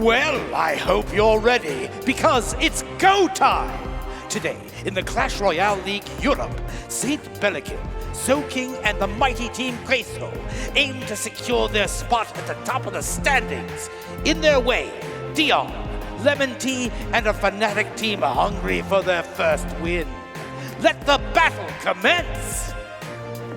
Well, I hope you're ready, because it's go time! Today, in the Clash Royale League Europe, St. Pelican, Soking, and the mighty team Queso aim to secure their spot at the top of the standings. In their way, Dion, Lemon Tea, and a Fnatic team are hungry for their first win. Let the battle commence!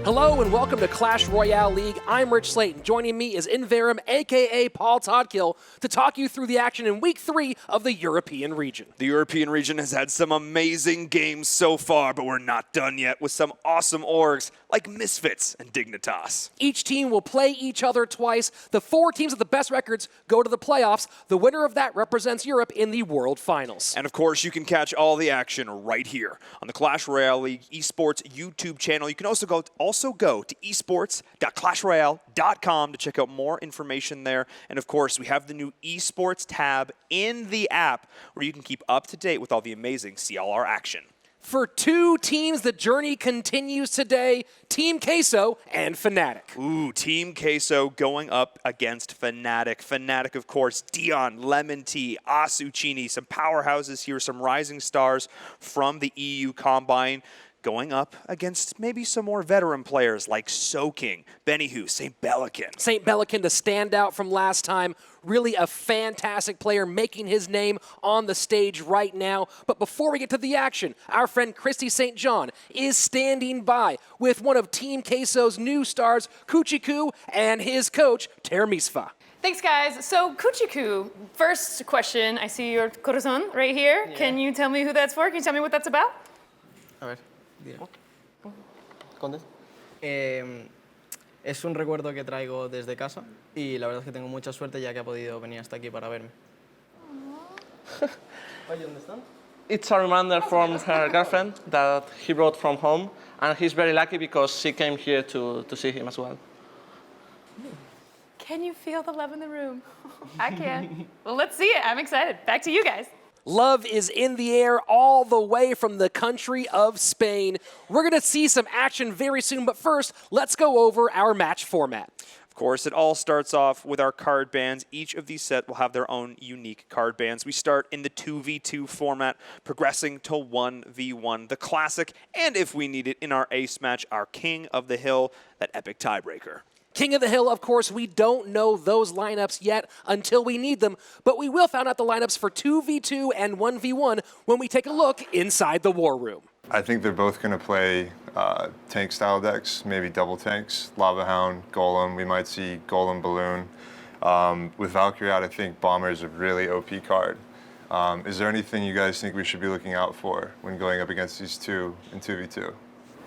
Hello and welcome to Clash Royale League. I'm Rich Slayton. Joining me is Inverum, aka Paul Toddkill, to talk you through the action in Week 3 of the European region. The European region has had some amazing games so far, but we're not done yet with some awesome orgs like Misfits and Dignitas. Each team will play each other twice. The 4 teams with the best records go to the playoffs. The winner of that represents Europe in the World Finals. And of course, you can catch all the action right here on the Clash Royale League Esports YouTube channel. You can also go to esports.clashroyale.com to check out more information there. And of course, we have the new Esports tab in the app where you can keep up to date with all the amazing CRL action. For 2 teams, the journey continues today, Team Queso and Fnatic. Ooh, Team Queso going up against Fnatic. Fnatic, of course, Dion, Lemon Tea, Asuchini, some powerhouses here, some rising stars from the EU Combine, going up against maybe some more veteran players like Soking, Bennyhu, St. Pelican. St. Pelican, the standout from last time, really a fantastic player making his name on the stage right now. But before we get to the action, our friend Christy St. John is standing by with one of Team Queso's new stars, Kuchiku, and his coach, Termisfa. Thanks, guys. So, Kuchiku, first question. I see your corazon right here. Yeah. Can you tell me who that's for? Can you tell me what that's about? A ver, ¿Contes? Es un recuerdo que traigo desde casa y la verdad es que tengo mucha suerte ya que ha podido venir hasta aquí para verme. Oye, ¿dónde están? It's a reminder from her girlfriend that he brought from home, and he's very lucky because she came here to see him as well. Can you feel the love in the room? I can. Well, let's see it. I'm excited. Back to you guys. Love is in the air all the way from the country of Spain. We're going to see some action very soon, but first, let's go over our match format. Of course, it all starts off with our card bans. Each of these sets will have their own unique card bans. We start in the 2v2 format, progressing to 1v1, the classic, and if we need it in our ace match, our King of the Hill, that epic tiebreaker. King of the Hill, of course, we don't know those lineups yet until we need them, but we will find out the lineups for 2v2 and 1v1 when we take a look inside the war room. I think they're both going to play tank-style decks, maybe double tanks, Lava Hound, Golem. We might see Golem Balloon. With Valkyrie out, I think Bomber is a really OP card. Is there anything you guys think we should be looking out for when going up against these two in 2v2?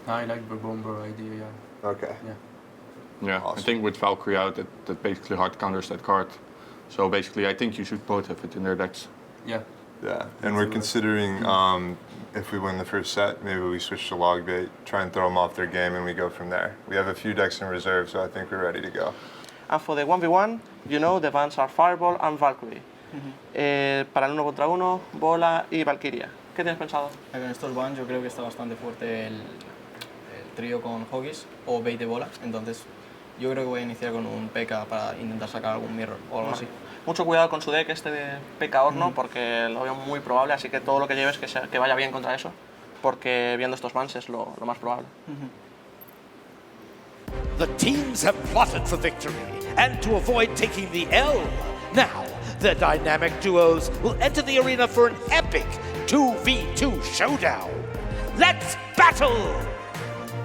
I like the Bomber idea, yeah. Okay. Yeah. Yeah, awesome. I think with Valkyrie out, that basically hard counters that card. So basically, I think you should both have it in their decks. Yeah. Yeah, and we're considering if we win the first set, maybe we switch to Logbait, try and throw them off their game, and we go from there. We have a few decks in reserve, so I think we're ready to go. And for the 1v1, you know the bans are Fireball and Valkyrie. Para el 1 contra 1, Bola y Valkyria. ¿Qué tienes pensado? Con estos bans yo creo que está bastante fuerte el trío con Hoggies o Bait de Bola, entonces yo creo que voy a iniciar con un P.K. para intentar sacar algún mirror o algo así. Mucho cuidado con su deck este de P.K. Horno porque lo veo muy probable, así que todo lo que lleves que vaya bien contra eso, porque viendo estos bans es lo más probable. The teams have plotted for victory and to avoid taking the L. Now, the dynamic duos will enter the arena for an epic 2v2 showdown. Let's battle!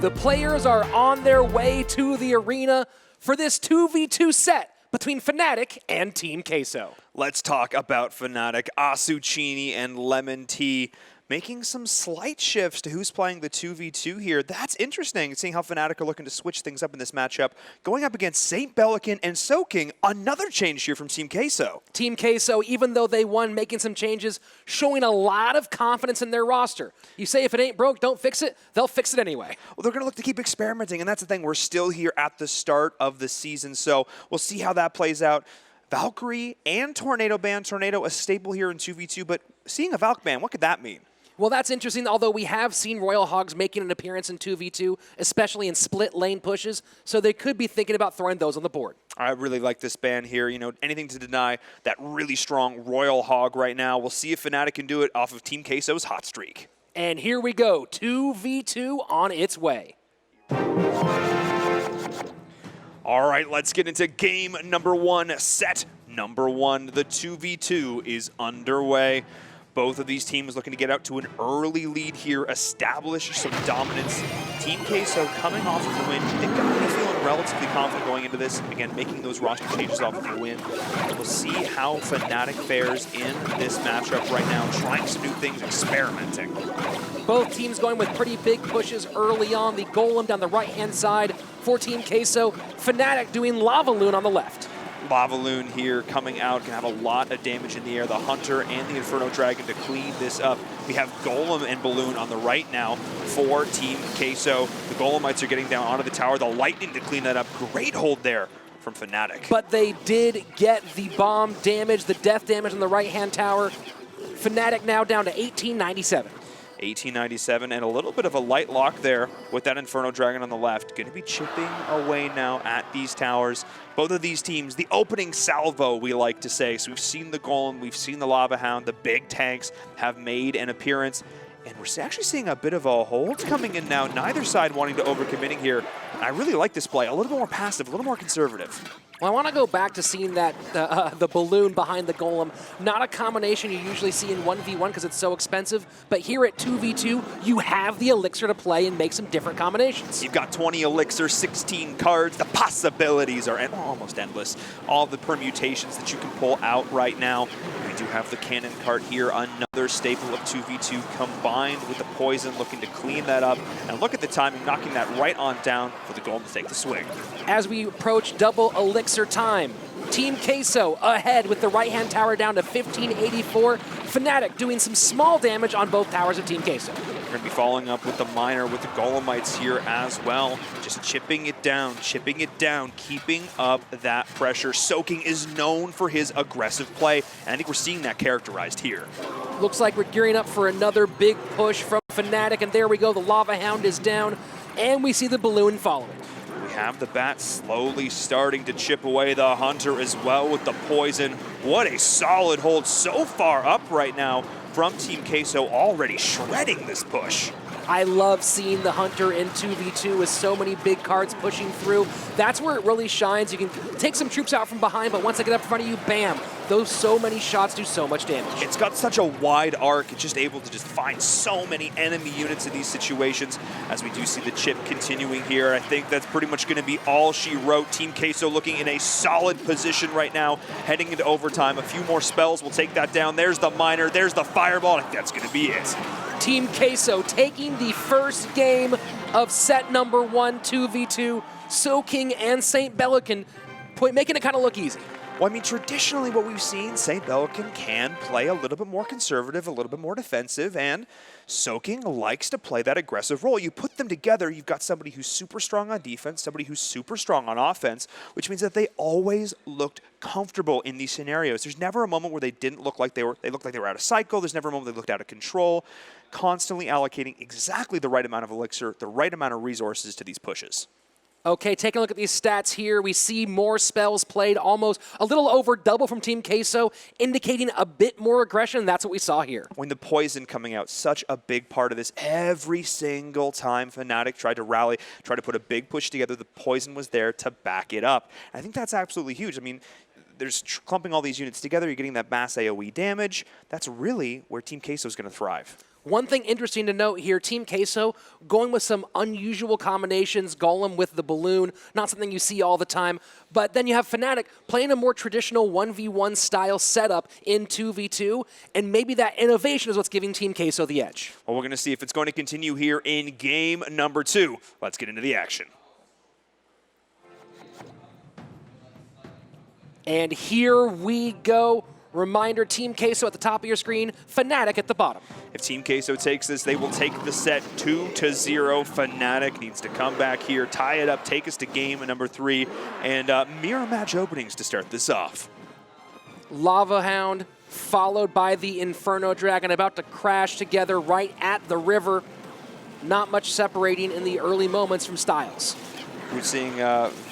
The players are on their way to the arena for this 2v2 set between Fnatic and Team Queso. Let's talk about Fnatic, Asuchini, and Lemon Tea making some slight shifts to who's playing the 2v2 here. That's interesting, seeing how Fnatic are looking to switch things up in this matchup. Going up against St. Pelican and Soking, another change here from Team Queso. Team Queso, even though they won, making some changes, showing a lot of confidence in their roster. You say if it ain't broke, don't fix it, they'll fix it anyway. Well, they're going to look to keep experimenting, and that's the thing. We're still here at the start of the season, so we'll see how that plays out. Valkyrie and Tornado ban. Tornado, a staple here in 2v2, but seeing a Valk ban, what could that mean? Well, that's interesting, although we have seen Royal Hogs making an appearance in 2v2, especially in split lane pushes, so they could be thinking about throwing those on the board. I really like this ban here. You know, anything to deny that really strong Royal Hog right now. We'll see if Fnatic can do it off of Team Queso's hot streak. And here we go, 2v2 on its way. All right, let's get into game number 1, set number 1. The 2v2 is underway. Both of these teams looking to get out to an early lead here, establish some dominance. Team Queso coming off of the win. They've got to be feeling relatively confident going into this. Again, making those roster changes off of the win. We'll see how Fnatic fares in this matchup right now, trying some new things, experimenting. Both teams going with pretty big pushes early on. The Golem down the right-hand side for Team Queso. Fnatic doing Lava Loon on the left. Lava Loon here coming out, can have a lot of damage in the air. The Hunter and the Inferno Dragon to clean this up. We have Golem and Balloon on the right now for Team Queso. The Golemites are getting down onto the tower. The Lightning to clean that up. Great hold there from Fnatic. But they did get the bomb damage, the death damage on the right-hand tower. Fnatic now down to 1897. 1897, and a little bit of a light lock there with that Inferno Dragon on the left. Going to be chipping away now at these towers. Both of these teams, the opening salvo, we like to say. So we've seen the Golem, we've seen the Lava Hound, the big tanks have made an appearance. And we're actually seeing a bit of a hold coming in now. Neither side wanting to overcommitting here. I really like this play. A little bit more passive, a little more conservative. Well, I want to go back to seeing that the balloon behind the Golem. Not a combination you usually see in 1v1 because it's so expensive, but here at 2v2, you have the elixir to play and make some different combinations. You've got 20 elixir, 16 cards. The possibilities are almost endless. All the permutations that you can pull out right now. We do have the cannon cart here, another staple of 2v2 combined with the poison, looking to clean that up. And look at the timing, knocking that right on down for the Golem to take the swing. As we approach double elixir time, Team Queso ahead with the right-hand tower down to 1584. Fnatic doing some small damage on both towers of Team Queso. We're going to be following up with the Miner, with the Golemites here as well. Just chipping it down, keeping up that pressure. Soking is known for his aggressive play, and I think we're seeing that characterized here. Looks like we're gearing up for another big push from Fnatic, and there we go. The Lava Hound is down, and we see the Balloon following. We have the bat slowly starting to chip away. The Hunter as well with the poison. What a solid hold so far up right now from Team Queso, already shredding this push. I love seeing the Hunter in 2v2 with so many big cards pushing through. That's where it really shines. You can take some troops out from behind, but once they get up in front of you, bam, those so many shots do so much damage. It's got such a wide arc. It's just able to just find so many enemy units in these situations. As we do see the chip continuing here, I think that's pretty much going to be all she wrote. Team Queso looking in a solid position right now, heading into overtime. A few more spells will take that down. There's the Miner, there's the Fireball. I think that's going to be it. Team Queso taking the first game of set number 1, 2v2. Soking and St. Bellican making it kind of look easy. Well, I mean, traditionally what we've seen, St. Bellican can play a little bit more conservative, a little bit more defensive, and Soking likes to play that aggressive role. You put them together, you've got somebody who's super strong on defense, somebody who's super strong on offense, which means that they always looked comfortable in these scenarios. There's never a moment where they didn't look like they looked like they were out of cycle. There's never a moment they looked out of control. Constantly allocating exactly the right amount of elixir, the right amount of resources to these pushes. Okay, taking a look at these stats here, we see more spells played, almost a little over double from Team Queso, indicating a bit more aggression. That's what we saw here. When the poison coming out, such a big part of this. Every single time Fnatic tried to rally, tried to put a big push together, the poison was there to back it up. I think that's absolutely huge. I mean, there's clumping all these units together, you're getting that mass AoE damage. That's really where Team Queso is going to thrive. One thing interesting to note here, Team Queso going with some unusual combinations, Golem with the Balloon, not something you see all the time. But then you have Fnatic playing a more traditional 1v1 style setup in 2v2, and maybe that innovation is what's giving Team Queso the edge. Well, we're going to see if it's going to continue here in game number 2. Let's get into the action. And here we go. Reminder, Team Queso at the top of your screen, Fnatic at the bottom. If Team Queso takes this, they will take the set 2-0. Fnatic needs to come back here, tie it up, take us to game number 3, and mirror match openings to start this off. Lava Hound, followed by the Inferno Dragon, about to crash together right at the river. Not much separating in the early moments from styles. We're seeing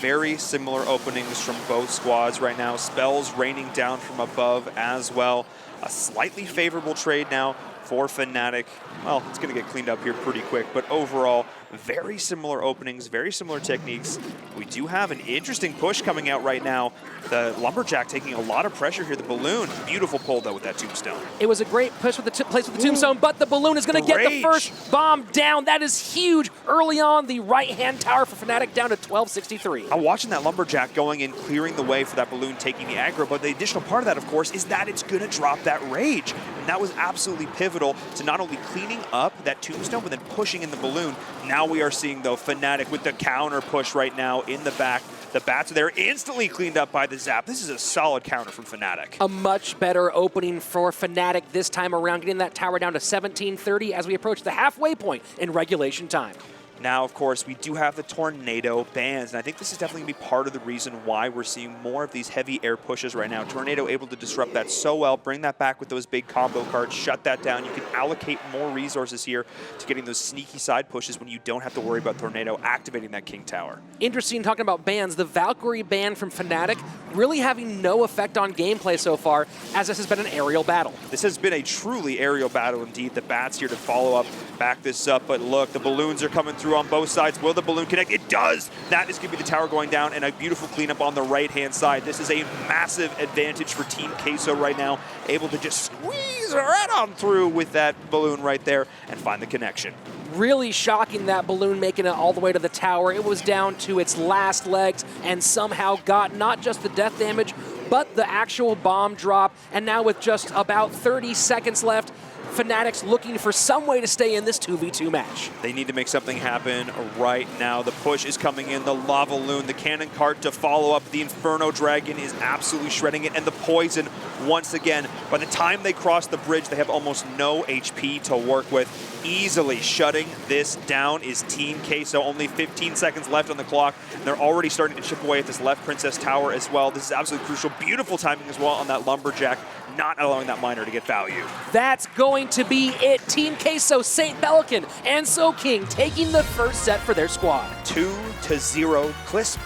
very similar openings from both squads right now. Spells raining down from above as well. A slightly favorable trade now for Fnatic. Well, it's going to get cleaned up here pretty quick, but overall, very similar openings, very similar techniques. We do have an interesting push coming out right now. The Lumberjack taking a lot of pressure here. The Balloon, beautiful pull though with that Tombstone. It was a great push with the place with the Tombstone, but the Balloon is going to get the first bomb down. That is huge. Early on, the right-hand tower for Fnatic down to 1263. I'm watching that Lumberjack going in, clearing the way for that Balloon taking the aggro, but the additional part of that, of course, is that it's going to drop that Rage. And that was absolutely pivotal to not only cleaning up that Tombstone, but then pushing in the Balloon. Now we are seeing, though, Fnatic with the counter push right now in the back. The bats are there, instantly cleaned up by the Zap. This is a solid counter from Fnatic. A much better opening for Fnatic this time around, getting that tower down to 1730 as we approach the halfway point in regulation time. Now, of course, we do have the Tornado bans, and I think this is definitely going to be part of the reason why we're seeing more of these heavy air pushes right now. Tornado able to disrupt that so well, bring that back with those big combo cards, shut that down. You can allocate more resources here to getting those sneaky side pushes when you don't have to worry about Tornado activating that King Tower. Interesting talking about bans. The Valkyrie ban from Fnatic really having no effect on gameplay so far, as this has been an aerial battle. This has been a truly aerial battle indeed. The bats here to follow up, back this up, but look, the balloons are coming through on both sides. Will the balloon connect? It does! That is going to be the tower going down, and a beautiful cleanup on the right-hand side. This is a massive advantage for Team Queso right now, able to just squeeze right on through with that balloon right there and find the connection. Really shocking, that balloon making it all the way to the tower. It was down to its last legs and somehow got not just the death damage, but the actual bomb drop. And now with just about 30 seconds left, Fnatic's looking for some way to stay in this 2v2 match. They need to make something happen right now. The push is coming in, the Lava Loon, the Cannon Cart to follow up. The Inferno Dragon is absolutely shredding it, and the Poison once again. By the time they cross the bridge, they have almost no HP to work with. Easily shutting this down is Team Queso. Only 15 seconds left on the clock, and they're already starting to chip away at this left Princess Tower as well. This is absolutely crucial. Beautiful timing as well on that Lumberjack, not allowing that miner to get value. That's going to be it. Team Queso, St. Pelican, and Soking taking the first set for their squad. 2-0, crisp,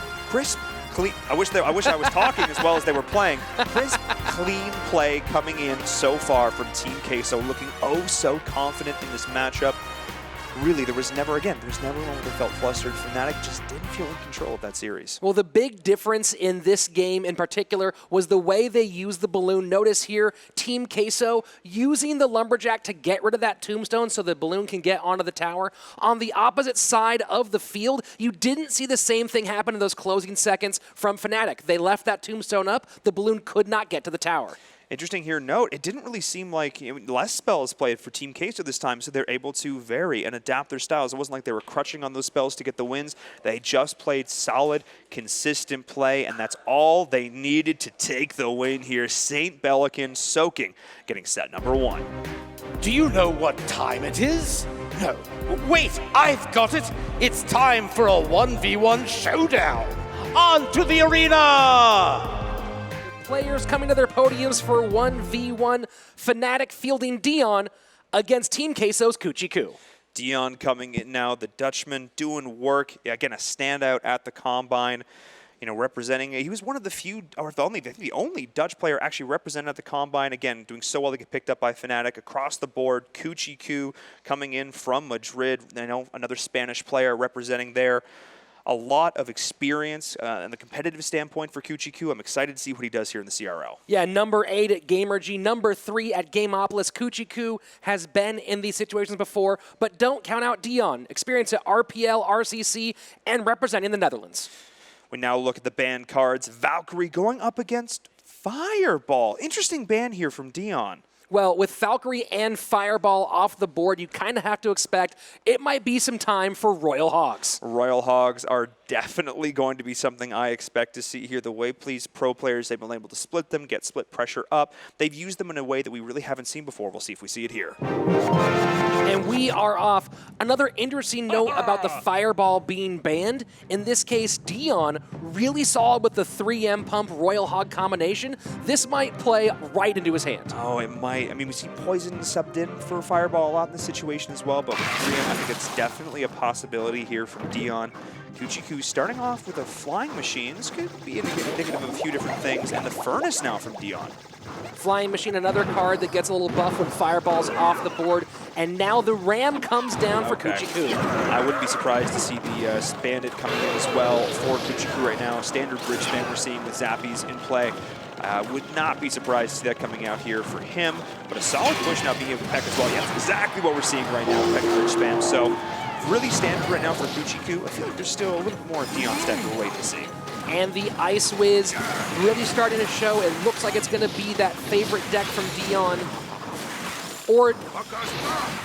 clean. I wish I was talking as well as they were playing. Crisp, clean play coming in so far from Team Queso, looking oh so confident in this matchup. Really, there's never one where they felt flustered. Fnatic just didn't feel in control of that series. Well, the big difference in this game in particular was the way they used the balloon. Notice here, Team Queso using the Lumberjack to get rid of that Tombstone so the balloon can get onto the tower. On the opposite side of the field, you didn't see the same thing happen in those closing seconds from Fnatic. They left that Tombstone up, the balloon could not get to the tower. Interesting here, note, it didn't really seem like less spells played for Team Queso this time, so they're able to vary and adapt their styles. It wasn't like they were crutching on those spells to get the wins. They just played solid, consistent play, and that's all they needed to take the win here. St. Pelican Soking getting set number 1. Do you know what time it is? No. Wait, I've got it. It's time for a 1v1 showdown. On to the arena! Players coming to their podiums for 1v1. Fnatic fielding Dion against Team Queso's Kuchiku. Dion coming in now, the Dutchman doing work. Again, a standout at the Combine. You know, representing, he was one of the few, or the only Dutch player actually represented at the Combine. Again, doing so well to get picked up by Fnatic across the board. Kuchiku coming in from Madrid. I know another Spanish player representing there. A lot of experience and the competitive standpoint for Kuchiku. I'm excited to see what he does here in the CRL. Yeah, number 8 at Gamergy, number 3 at Gameopolis. Kuchiku has been in these situations before, but don't count out Dion. Experience at RPL, RCC, and representing the Netherlands. We now look at the ban cards. Valkyrie going up against Fireball. Interesting ban here from Dion. Well, with Valkyrie and Fireball off the board, you kind of have to expect it might be some time for Royal Hogs. Royal Hogs are definitely going to be something I expect to see here. The way pro players, they've been able to split them, get split pressure up. They've used them in a way that we really haven't seen before. We'll see if we see it here. And we are off. Another interesting note about the Fireball being banned. In this case, Dion really solid with the 3M Pump Royal Hog combination. This might play right into his hand. Oh, it might. I mean, we see Poison subbed in for Fireball a lot in this situation as well, but with 3M, I think it's definitely a possibility here from Dion. Kuchiku starting off with a Flying Machine. This could be indicative of a few different things, and the Furnace now from Dion. Flying Machine, another card that gets a little buff when Fireball's off the board, and now the Ram comes down for Kuchiku. I wouldn't be surprised to see the Bandit coming in as well for Kuchiku right now. Standard bridge spam we're seeing with Zappies in play. Would not be surprised to see that coming out here for him, but a solid push now being able to peck as well. Yeah, that's exactly what we're seeing right now, peck bridge spam. So really standard right now for Kuchiku. I feel like there's still a little bit more of Dion's deck we're waiting to see. And the Ice Wiz really starting to show. It looks like it's going to be that favorite deck from Dion. Or,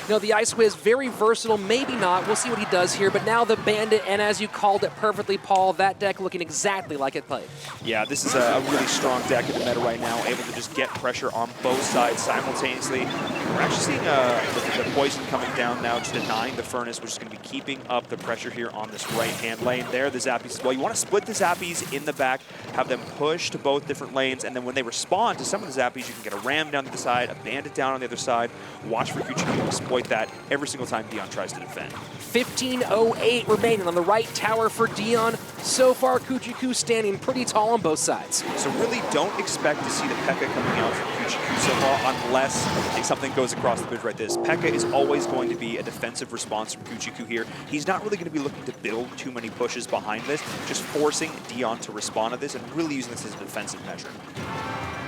no, the Ice Wiz, very versatile, maybe not. We'll see what he does here. But now the Bandit, and as you called it perfectly, Paul, that deck looking exactly like it played. Yeah, this is a really strong deck in the meta right now, able to just get pressure on both sides simultaneously. We're actually seeing the Poison coming down now, just denying the Furnace, which is going to be keeping up the pressure here on this right-hand lane. There, the Zappies as well. You want to split the Zappies in the back, have them push to both different lanes, and then when they respond to some of the Zappies, you can get a Ram down to the side, a Bandit down on the other side. Watch for Kuchiku to exploit that every single time Dion tries to defend. 15:08 remaining on the right tower for Dion. So far, Kuchiku standing pretty tall on both sides. So really don't expect to see the P.E.K.K.A coming out from Kuchiku so far unless something goes across the bridge right this. P.E.K.K.A is always going to be a defensive response from Kuchiku here. He's not really going to be looking to build too many pushes behind this, just forcing Dion to respond to this and really using this as a defensive measure.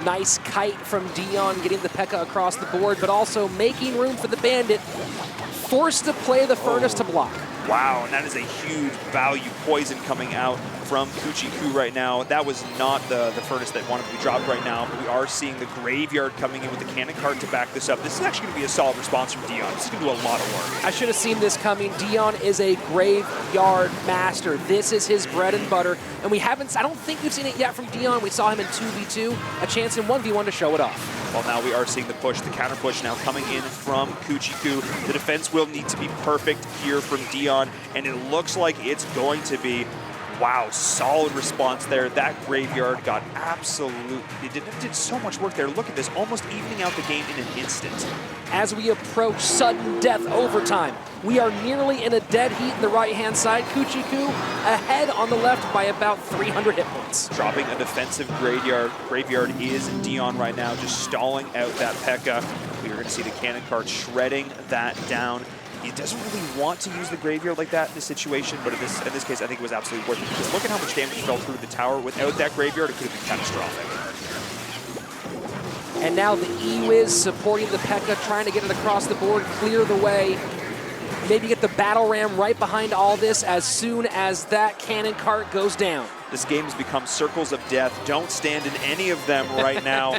Nice kite from Dion, getting the P.E.K.K.A across the board, but also making room for the Bandit. Forced to play the Furnace to block. Wow, and that is a huge value Poison coming out from Kuchiku right now. That was not the Furnace that wanted to be dropped right now, but we are seeing the Graveyard coming in with the Cannon Cart to back this up. This is actually going to be a solid response from Dion. This is going to do a lot of work. I should have seen this coming. Dion is a Graveyard master. This is his bread and butter, and I don't think we've seen it yet from Dion. We saw him in 2v2, a chance in 1v1 to show it off. Well, now we are seeing the push, the counter push now coming in from Kuchiku. The defense will need to be perfect here from Dion, and it looks like it's going to be. Wow, solid response there. That Graveyard got it did so much work there. Look at this, almost evening out the game in an instant. As we approach sudden death overtime, we are nearly in a dead heat in the right-hand side. Kuchiku ahead on the left by about 300 hit points. Dropping a defensive Graveyard. Graveyard is Dion right now, just stalling out that P.E.K.K.A. We are going to see the Cannon Cart shredding that down. He doesn't really want to use the Graveyard like that in this situation, but in this case, I think it was absolutely worth it. Because look at how much damage fell through the tower. Without that Graveyard, it could have been catastrophic. And now the E-Wiz supporting the P.E.K.K.A, trying to get it across the board, clear the way. Maybe get the Battle Ram right behind all this as soon as that Cannon Cart goes down. This game has become circles of death. Don't stand in any of them right now.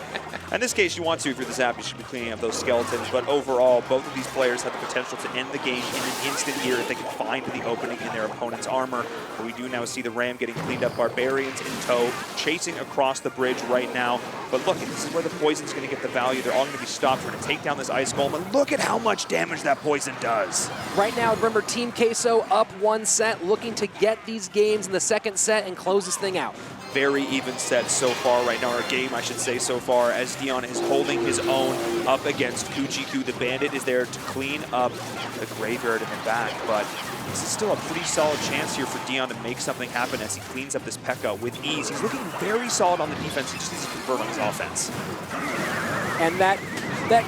In this case, you want to if you're the Zap. You should be cleaning up those skeletons. But overall, both of these players have the potential to end the game in an instant here if they can find the opening in their opponent's armor. But we do now see the Ram getting cleaned up. Barbarians in tow, chasing across the bridge right now. But look, this is where the Poison's going to get the value. They're all going to be stopped. We're going to take down this Ice Golem. And look at how much damage that Poison does. Right now, remember, Team Queso up one set, looking to get these games in the second set and close this thing out. Very even set so far right now, or game I should say so far, as Dion is holding his own up against Kuchiku. The Bandit is there to clean up the Graveyard in the back, but this is still a pretty solid chance here for Dion to make something happen as he cleans up this P.E.K.K.A with ease. He's looking very solid on the defense. He just needs to convert on his offense. And that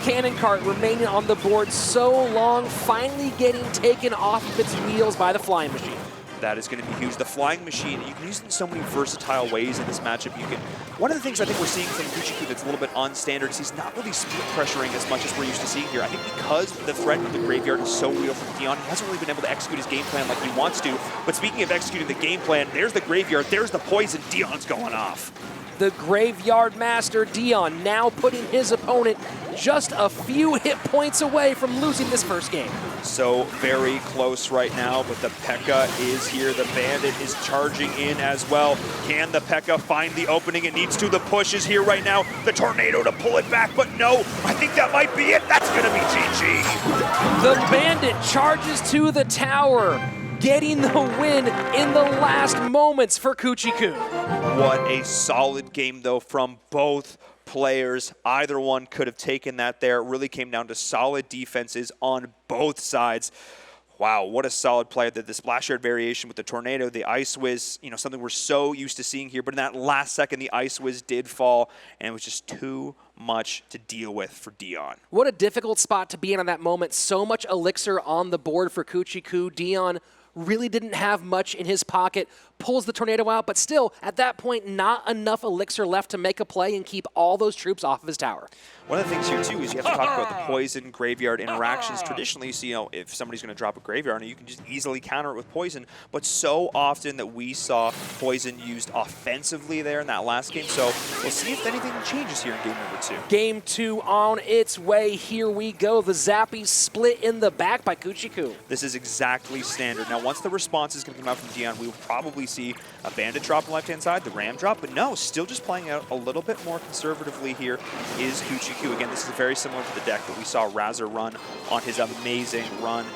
Cannon Cart remaining on the board so long, finally getting taken off of its wheels by the Flying Machine. That is going to be huge. The Flying Machine, you can use it in so many versatile ways in this matchup. One of the things I think we're seeing from Kuchiku that's a little bit unstandard is he's not really split pressuring as much as we're used to seeing here. I think because the threat of the Graveyard is so real from Dion, he hasn't really been able to execute his game plan like he wants to. But speaking of executing the game plan, there's the Graveyard, there's the Poison, Dion's going off. The Graveyard Master, Dion, now putting his opponent just a few hit points away from losing this first game. So very close right now, but the P.E.K.K.A. is here. The Bandit is charging in as well. Can the P.E.K.K.A. find the opening? It needs to. The push is here right now. The Tornado to pull it back, but no, I think that might be it. That's gonna be GG. The Bandit charges to the tower, getting the win in the last moments for Kuchiku. What a solid game, though, from both players. Either one could have taken that there. It really came down to solid defenses on both sides. Wow, what a solid play. The splash yard variation with the Tornado, the Ice Whiz, you know, something we're so used to seeing here. But in that last second, the Ice Whiz did fall, and it was just too much to deal with for Dion. What a difficult spot to be in on that moment. So much elixir on the board for Kuchiku. Dion really didn't have much in his pocket, pulls the Tornado out, but still, at that point, not enough elixir left to make a play and keep all those troops off of his tower. One of the things here, too, is you have to talk about the poison graveyard interactions. Traditionally, you see, if somebody's going to drop a graveyard, you can just easily counter it with poison, but so often that we saw poison used offensively there in that last game, so we'll see if anything changes here in game number 2. Game 2 on its way. Here we go. The Zappies split in the back by Kuchiku. This is exactly standard. Now, once the response is going to come out from Dion, we will probably see a Bandit drop on the left-hand side, the Ram drop, but no, still just playing out a little bit more conservatively here is Kuchiku. Again, this is very similar to the deck that we saw Razor run on his amazing run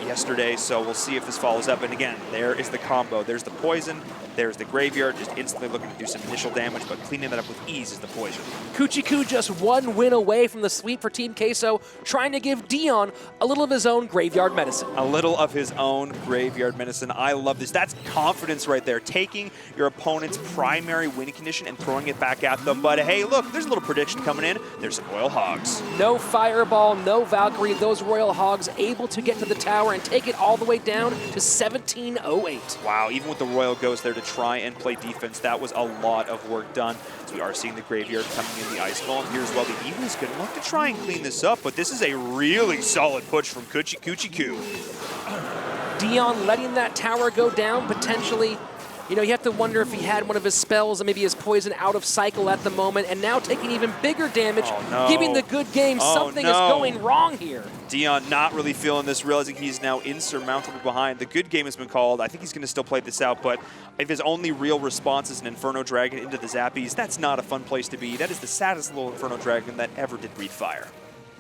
yesterday, so we'll see if this follows up. And again, there is the combo. There's the poison, there's the graveyard, just instantly looking to do some initial damage, but cleaning that up with ease is the poison. Kuchiku just one win away from the sweep for Team Queso, trying to give Dion a little of his own graveyard medicine. A little of his own graveyard medicine. I love this. That's confidence right there, taking your opponent's primary win condition and throwing it back at them. But hey, look, there's a little prediction coming in. There's some Royal Hogs. No Fireball, no Valkyrie. Those Royal Hogs able to get to the tower and take it all the way down to 1708. Wow, even with the Royal Ghost there to try and play defense, that was a lot of work done. So we are seeing the graveyard coming in, the Ice Golem here as well. The Evil is going to look to try and clean this up, but this is a really solid push from Kuchiku. Dion letting that tower go down, potentially. You know, you have to wonder if he had one of his spells and maybe his poison out of cycle at the moment, and now taking even bigger damage, giving the good game. Something is going wrong here. Dion not really feeling this, realizing he's now insurmountable behind. The good game has been called. I think he's going to still play this out, but if his only real response is an Inferno Dragon into the Zappies, that's not a fun place to be. That is the saddest little Inferno Dragon that ever did breathe fire.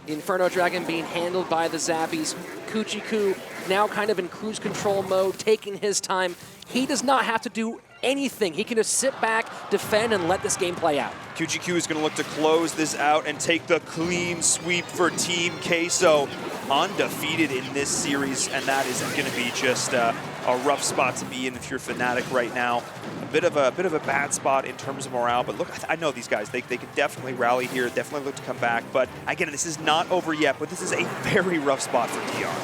Inferno Dragon being handled by the Zappies. Kuchiku now kind of in cruise control mode, taking his time. He does not have to do anything. He can just sit back, defend, and let this game play out. Kuchiku is going to look to close this out and take the clean sweep for Team Queso. Undefeated in this series, and that is going to be just a rough spot to be in if you're Fnatic right now. A bit of a bad spot in terms of morale, but look, I know these guys. They can definitely rally here, definitely look to come back. But again, this is not over yet, but this is a very rough spot for Dion.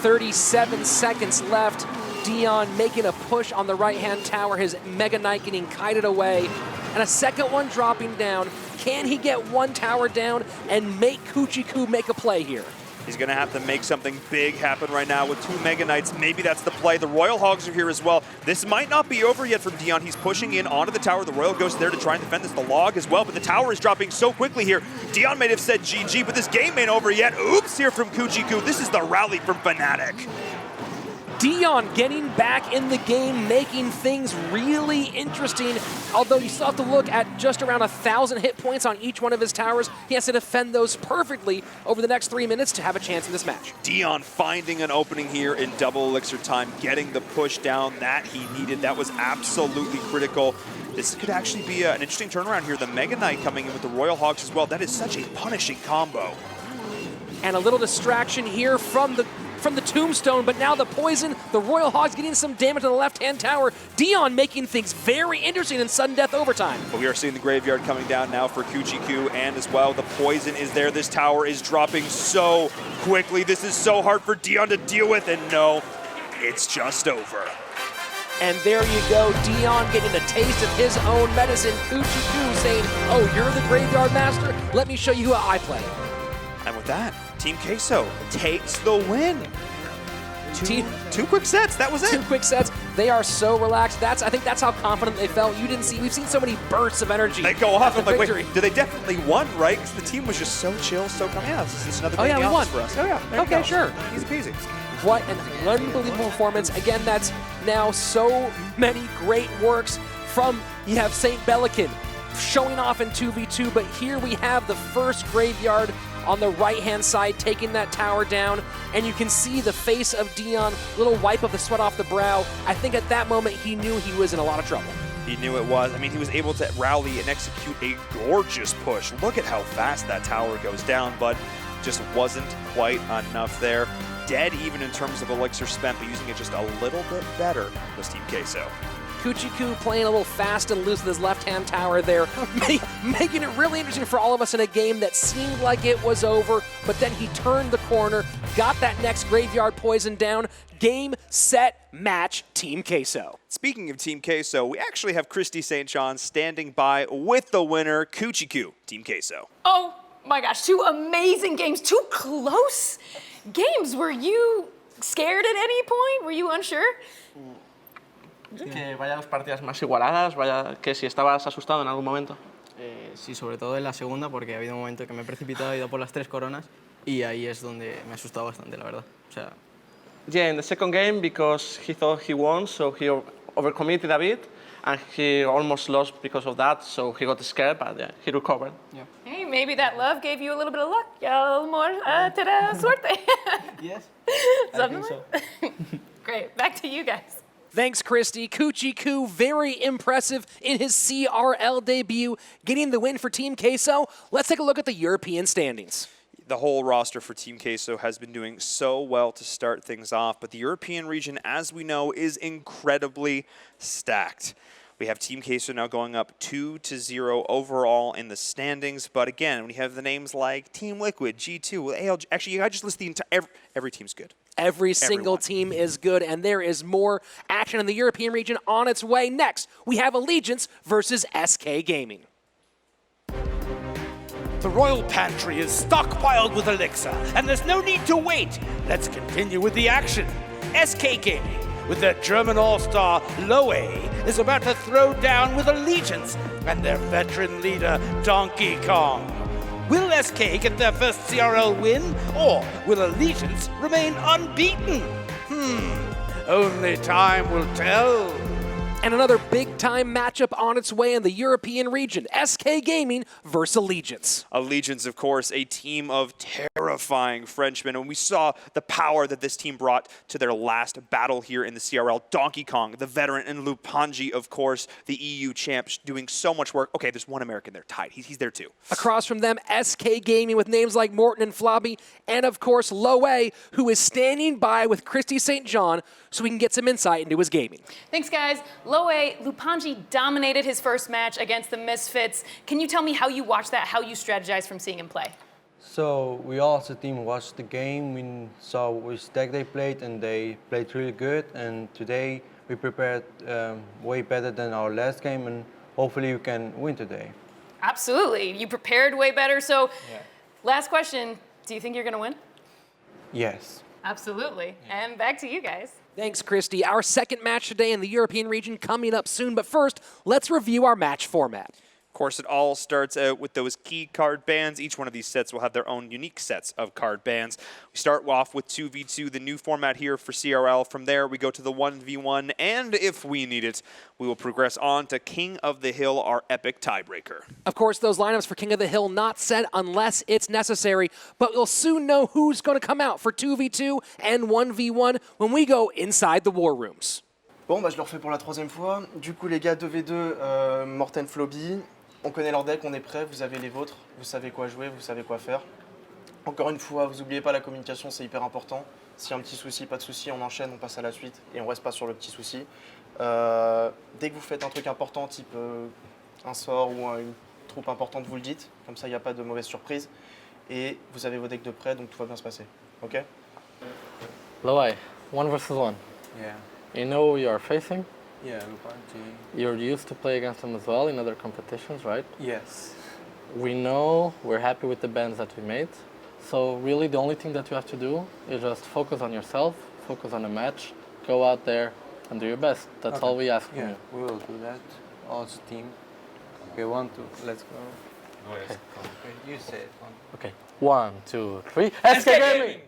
37 seconds left. Dion making a push on the right-hand tower, his Mega Knight getting kited away, and a second one dropping down. Can he get one tower down and make Kuchiku make a play here? He's going to have to make something big happen right now with 2 Mega Knights. Maybe that's the play. The Royal Hogs are here as well. This might not be over yet from Dion. He's pushing in onto the tower. The Royal Ghost there to try and defend this. The log as well, but the tower is dropping so quickly here. Dion may have said GG, but this game ain't over yet. Oops here from Kuchiku. This is the rally from Fnatic. Dion getting back in the game, making things really interesting, although you still have to look at just around 1,000 hit points on each one of his towers. He has to defend those perfectly over the next 3 minutes to have a chance in this match. Dion finding an opening here in double elixir time, getting the push down that he needed. That was absolutely critical. This could actually be an interesting turnaround here. The Mega Knight coming in with the Royal Hogs as well. That is such a punishing combo. And a little distraction here from the Tombstone, but now the poison, the Royal Hogs getting some damage on the left-hand tower. Dion making things very interesting in sudden death overtime. But we are seeing the graveyard coming down now for Kuchiku, and as well, the poison is there. This tower is dropping so quickly. This is so hard for Dion to deal with, and no, it's just over. And there you go, Dion getting a taste of his own medicine. Kuchiku saying, oh, you're the Graveyard Master? Let me show you how I play. And with that, Team Queso takes the win. Two quick sets, that was it. 2 quick sets. They are so relaxed. I think that's how confident they felt. We've seen so many bursts of energy. They go off. I'm like, victory. wait, do they definitely won, right? Because the team was just so chill, so calm. Yeah, this is another Oh, great yeah, we balance won. for us. Oh, yeah. There we Okay, go. sure. Easy peasy. What an unbelievable performance. Again, that's now so many great works from, you have St. Belikin showing off in 2v2, but here we have the first graveyard on the right-hand side, taking that tower down, and you can see the face of Dion, little wipe of the sweat off the brow. I think at that moment he knew he was in a lot of trouble. He knew it was. I mean, he was able to rally and execute a gorgeous push. Look at how fast that tower goes down, but just wasn't quite enough there. Dead even in terms of elixir spent, but using it just a little bit better was Team Queso. Kuchiku playing a little fast and loose with his left-hand tower there, making it really interesting for all of us in a game that seemed like it was over, but then he turned the corner, got that next graveyard poison down. Game, set, match, Team Queso. Speaking of Team Queso, we actually have Christy St. John standing by with the winner, Kuchiku, Team Queso. Oh my gosh, 2 amazing games, 2 close games. Were you scared at any point? Were you unsure? Que vaya 2 partidas más igualadas, vaya que si estabas asustado en algún momento. Sí, sobre todo en la segunda, porque ha habido un momento que me he precipitado, he ido por las 3 coronas, y ahí es donde me ha asustado bastante, la verdad. O sea, Yeah, in the second game, because he thought he won, so he overcommitted a bit, and he almost lost because of that, so he got scared, but yeah, he recovered. yeah. Hey, maybe that love gave you a little bit of luck. Yeah, a little more to the suerte. Yes, Something I think like- Great, back to you guys. Thanks, Christy. Kuchiku, very impressive in his CRL debut, getting the win for Team Queso. Let's take a look at the European standings. The whole roster for Team Queso has been doing so well to start things off, but the European region, as we know, is incredibly stacked. We have Team Queso now going up 2-0 overall in the standings, but again, we have the names like Team Liquid, G2, ALG. Actually, I just list the entire, every team's good. Every single Everyone. team is good, and there is more action in the European region on its way. Next, we have Allegiance versus SK Gaming. The Royal Pantry is stockpiled with elixir, and there's no need to wait. Let's continue with the action. SK Gaming, with their German all-star Loay, is about to throw down with Allegiance and their veteran leader Donkey Kong. Will SK get their first CRL win, or will Allegiance remain unbeaten? Only time will tell. And another big-time matchup on its way in the European region, SK Gaming versus Allegiance. Allegiance, of course, a team of terrifying Frenchmen, and we saw the power that this team brought to their last battle here in the CRL. Donkey Kong, the veteran, and Lupanji, of course, the EU champ, doing so much work. Okay, there's one American there, tied. He's there too. Across from them, SK Gaming with names like Morton and Flobby, and of course, Loay, who is standing by with Christy St. John so we can get some insight into his gaming. Thanks, guys. Loay, Lupanji dominated his first match against the Misfits. Can you tell me how you watched that, how you strategized from seeing him play? So we all as a team watched the game. We saw which deck they played, and they played really good. And today we prepared way better than our last game, and hopefully we can win today. Absolutely. You prepared way better. So, last question. Do you think you're going to win? Yes. Absolutely. And back to you guys. Thanks, Christy. Our second match today in the European region coming up soon, but first, let's review our match format. Of course, it all starts out with those key card bans. Each one of these sets will have their own unique sets of card bans. We start off with 2v2, the new format here for CRL. From there, we go to the 1v1, and if we need it, we will progress on to King of the Hill, our epic tiebreaker. Of course, those lineups for King of the Hill not set unless it's necessary, but we'll soon know who's going to come out for 2v2 and 1v1 when we go inside the war rooms. Bon, bah, je le refais pour la 3e fois. Du coup, les gars, 2v2, Morten Flobby. On connaît leur deck, on est prêt, vous avez les vôtres, vous savez quoi jouer, vous savez quoi faire. Encore une fois, vous n'oubliez pas la communication, c'est hyper important. S'il y a un petit souci, pas de souci, on enchaîne, on passe à la suite et on reste pas sur le petit souci. Dès que vous faites un truc important, type un sort ou une troupe importante, vous le dites, comme ça il n'y a pas de mauvaise surprise. Et vous avez vos decks de prêt, donc tout va bien se passer. Ok? Loay, 1 versus 1. Yeah. You know who you are facing? Yeah, Lupanji. You're used to play against them as well in other competitions, right? Yes. We know we're happy with the bans that we made. So really the only thing that you have to do is just focus on yourself, focus on the match, go out there and do your best. That's all we ask from Yeah, you. we will do that. All as a team. Okay, 1, 2, let's go. Okay, you say it. Okay, 1, 2, 3. SK Gaming!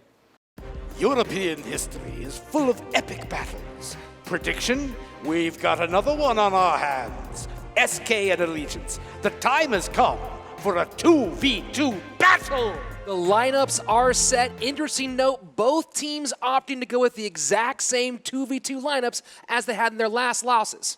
European history is full of epic battles. Prediction? We've got another one on our hands. SK and Allegiance, the time has come for a 2v2 battle! The lineups are set. Interesting note, both teams opting to go with the exact same 2v2 lineups as they had in their last losses.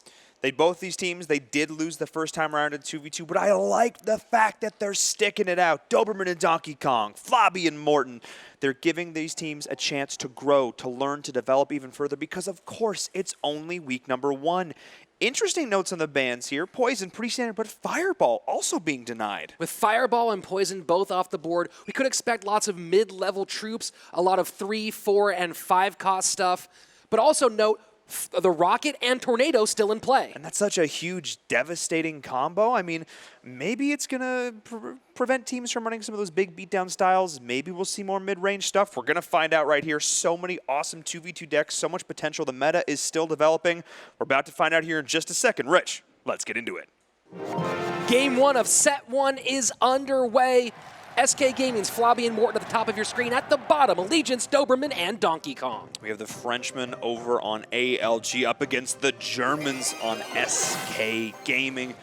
Both these teams, they did lose the first time around in 2v2, but I like the fact that they're sticking it out. Doberman and Donkey Kong, Flobby and Morton. They're giving these teams a chance to grow, to learn, to develop even further because, of course, it's only week number 1. Interesting notes on the bans here. Poison, pretty standard, but Fireball also being denied. With Fireball and Poison both off the board, we could expect lots of mid-level troops, a lot of 3, 4, and 5 cost stuff. But also note, the Rocket and Tornado still in play. And that's such a huge, devastating combo. I mean, maybe it's going to prevent teams from running some of those big beatdown styles. Maybe we'll see more mid-range stuff. We're going to find out right here. So many awesome 2v2 decks, so much potential. The meta is still developing. We're about to find out here in just a second. Rich, let's get into it. Game 1 of set 1 is underway. SK Gaming's Flobby and Morton at the top of your screen. At the bottom, Allegiance, Doberman, and Donkey Kong. We have the Frenchmen over on ALG up against the Germans on SK Gaming.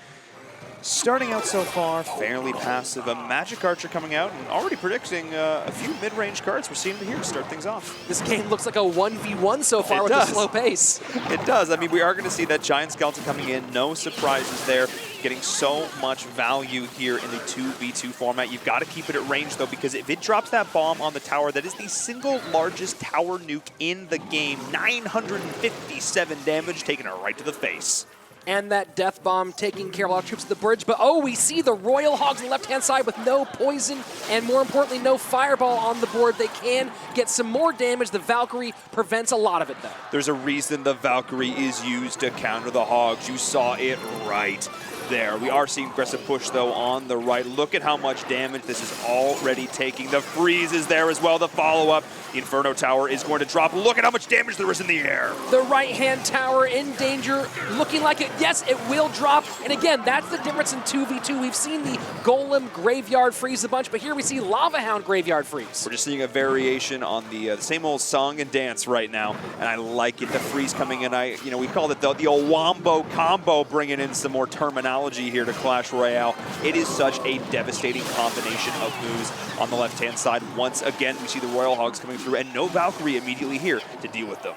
Starting out so far, fairly passive. A Magic Archer coming out and already predicting a few mid-range cards. We're seeing them here to start things off. This game looks like a 1v1 so far with a slow pace. It does. I mean, we are going to see that Giant Skeleton coming in. No surprises there. Getting so much value here in the 2v2 format. You've got to keep it at range, though, because if it drops that bomb on the tower, that is the single largest tower nuke in the game. 957 damage, taking it right to the face. And that Death Bomb taking care of a lot of troops at the bridge. But oh, we see the Royal Hogs on the left-hand side with no poison and, more importantly, no Fireball on the board. They can get some more damage. The Valkyrie prevents a lot of it, though. There's a reason the Valkyrie is used to counter the Hogs. You saw it right there. We are seeing aggressive push, though, on the right. Look at how much damage this is already taking. The freeze is there as well. The follow-up. The Inferno Tower is going to drop. Look at how much damage there is in the air. The right-hand tower in danger, looking like it. Yes, it will drop. And again, that's the difference in 2v2. We've seen the Golem Graveyard freeze a bunch, but here we see Lava Hound Graveyard freeze. We're just seeing a variation on the same old song and dance right now, and I like it. The freeze coming in. We called it the old Wombo combo, bringing in some more terminology here to Clash Royale. It is such a devastating combination of moves on the left-hand side. Once again, we see the Royal Hogs coming through, and no Valkyrie immediately here to deal with them.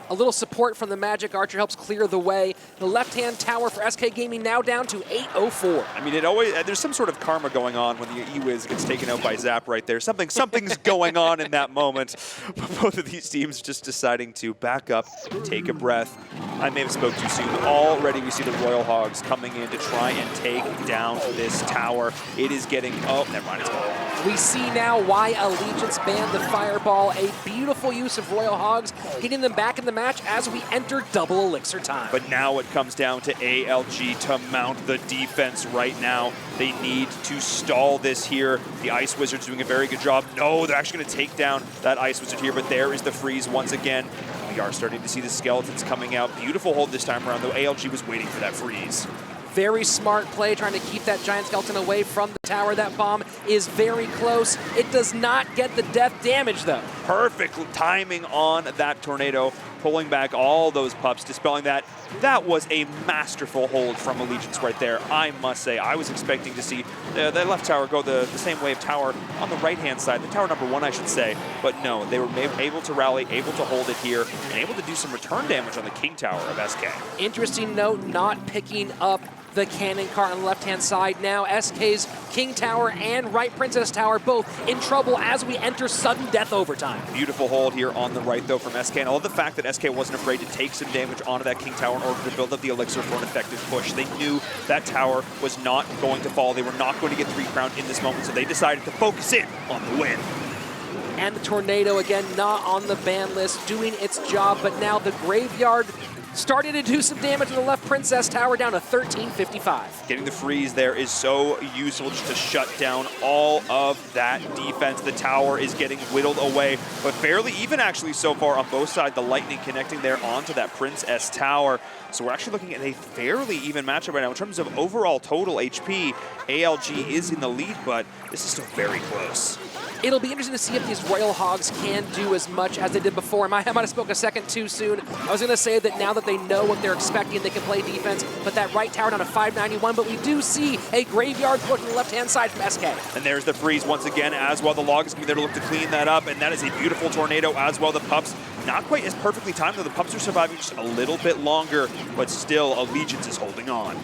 A little support from the Magic Archer helps clear the way. The left-hand tower for SK Gaming now down to 804. I mean, there's some sort of karma going on when the E-Wiz gets taken out by Zap right there. Something's going on in that moment. Both of these teams just deciding to back up, take a breath. I may have spoke too soon. Already we see the Royal Hogs coming in to try and take down this tower. It is getting, oh, never mind, it's gone. We see now why Allegiance banned the Fireball. A beautiful use of Royal Hogs, getting them back in the match as we enter double elixir time. But now it comes down to ALG to mount the defense right now. They need to stall this here. The Ice Wizard's doing a very good job. No, they're actually going to take down that Ice Wizard here, but there is the freeze once again. We are starting to see the skeletons coming out. Beautiful hold this time around, though ALG was waiting for that freeze. Very smart play, trying to keep that Giant Skeleton away from the tower. That bomb is very close. It does not get the death damage, though. Perfect timing on that Tornado, pulling back all those pups, dispelling that. That was a masterful hold from Allegiance right there, I must say. I was expecting to see the left tower go the same way of tower on the right-hand side, the tower number 1, I should say. But no, they were able to rally, able to hold it here, and able to do some return damage on the King Tower of SK. Interesting note, not picking up the cannon cart on the left-hand side. Now SK's King Tower and Right Princess Tower both in trouble as we enter sudden death overtime. Beautiful hold here on the right, though, from SK. And I love the fact that SK wasn't afraid to take some damage onto that King Tower in order to build up the elixir for an effective push. They knew that tower was not going to fall. They were not going to get 3-crowned in this moment, so they decided to focus in on the win. And the Tornado, again, not on the ban list, doing its job, but now the Graveyard starting to do some damage on the left Princess Tower, down to 1355. Getting the freeze there is so useful just to shut down all of that defense. The tower is getting whittled away, but fairly even actually so far on both sides. The lightning connecting there onto that Princess Tower. So we're actually looking at a fairly even matchup right now. In terms of overall total HP, ALG is in the lead, but this is still very close. It'll be interesting to see if these Royal Hogs can do as much as they did before. I might have spoke a second too soon. I was going to say that now that they know what they're expecting, they can play defense, but that right tower down to 591, but we do see a graveyard push on the left-hand side from SK. And there's the freeze once again as well. The log is going to be there to look to clean that up, and that is a beautiful tornado as well. The pups, not quite as perfectly timed, though. The pups are surviving just a little bit longer, but still, Allegiance is holding on.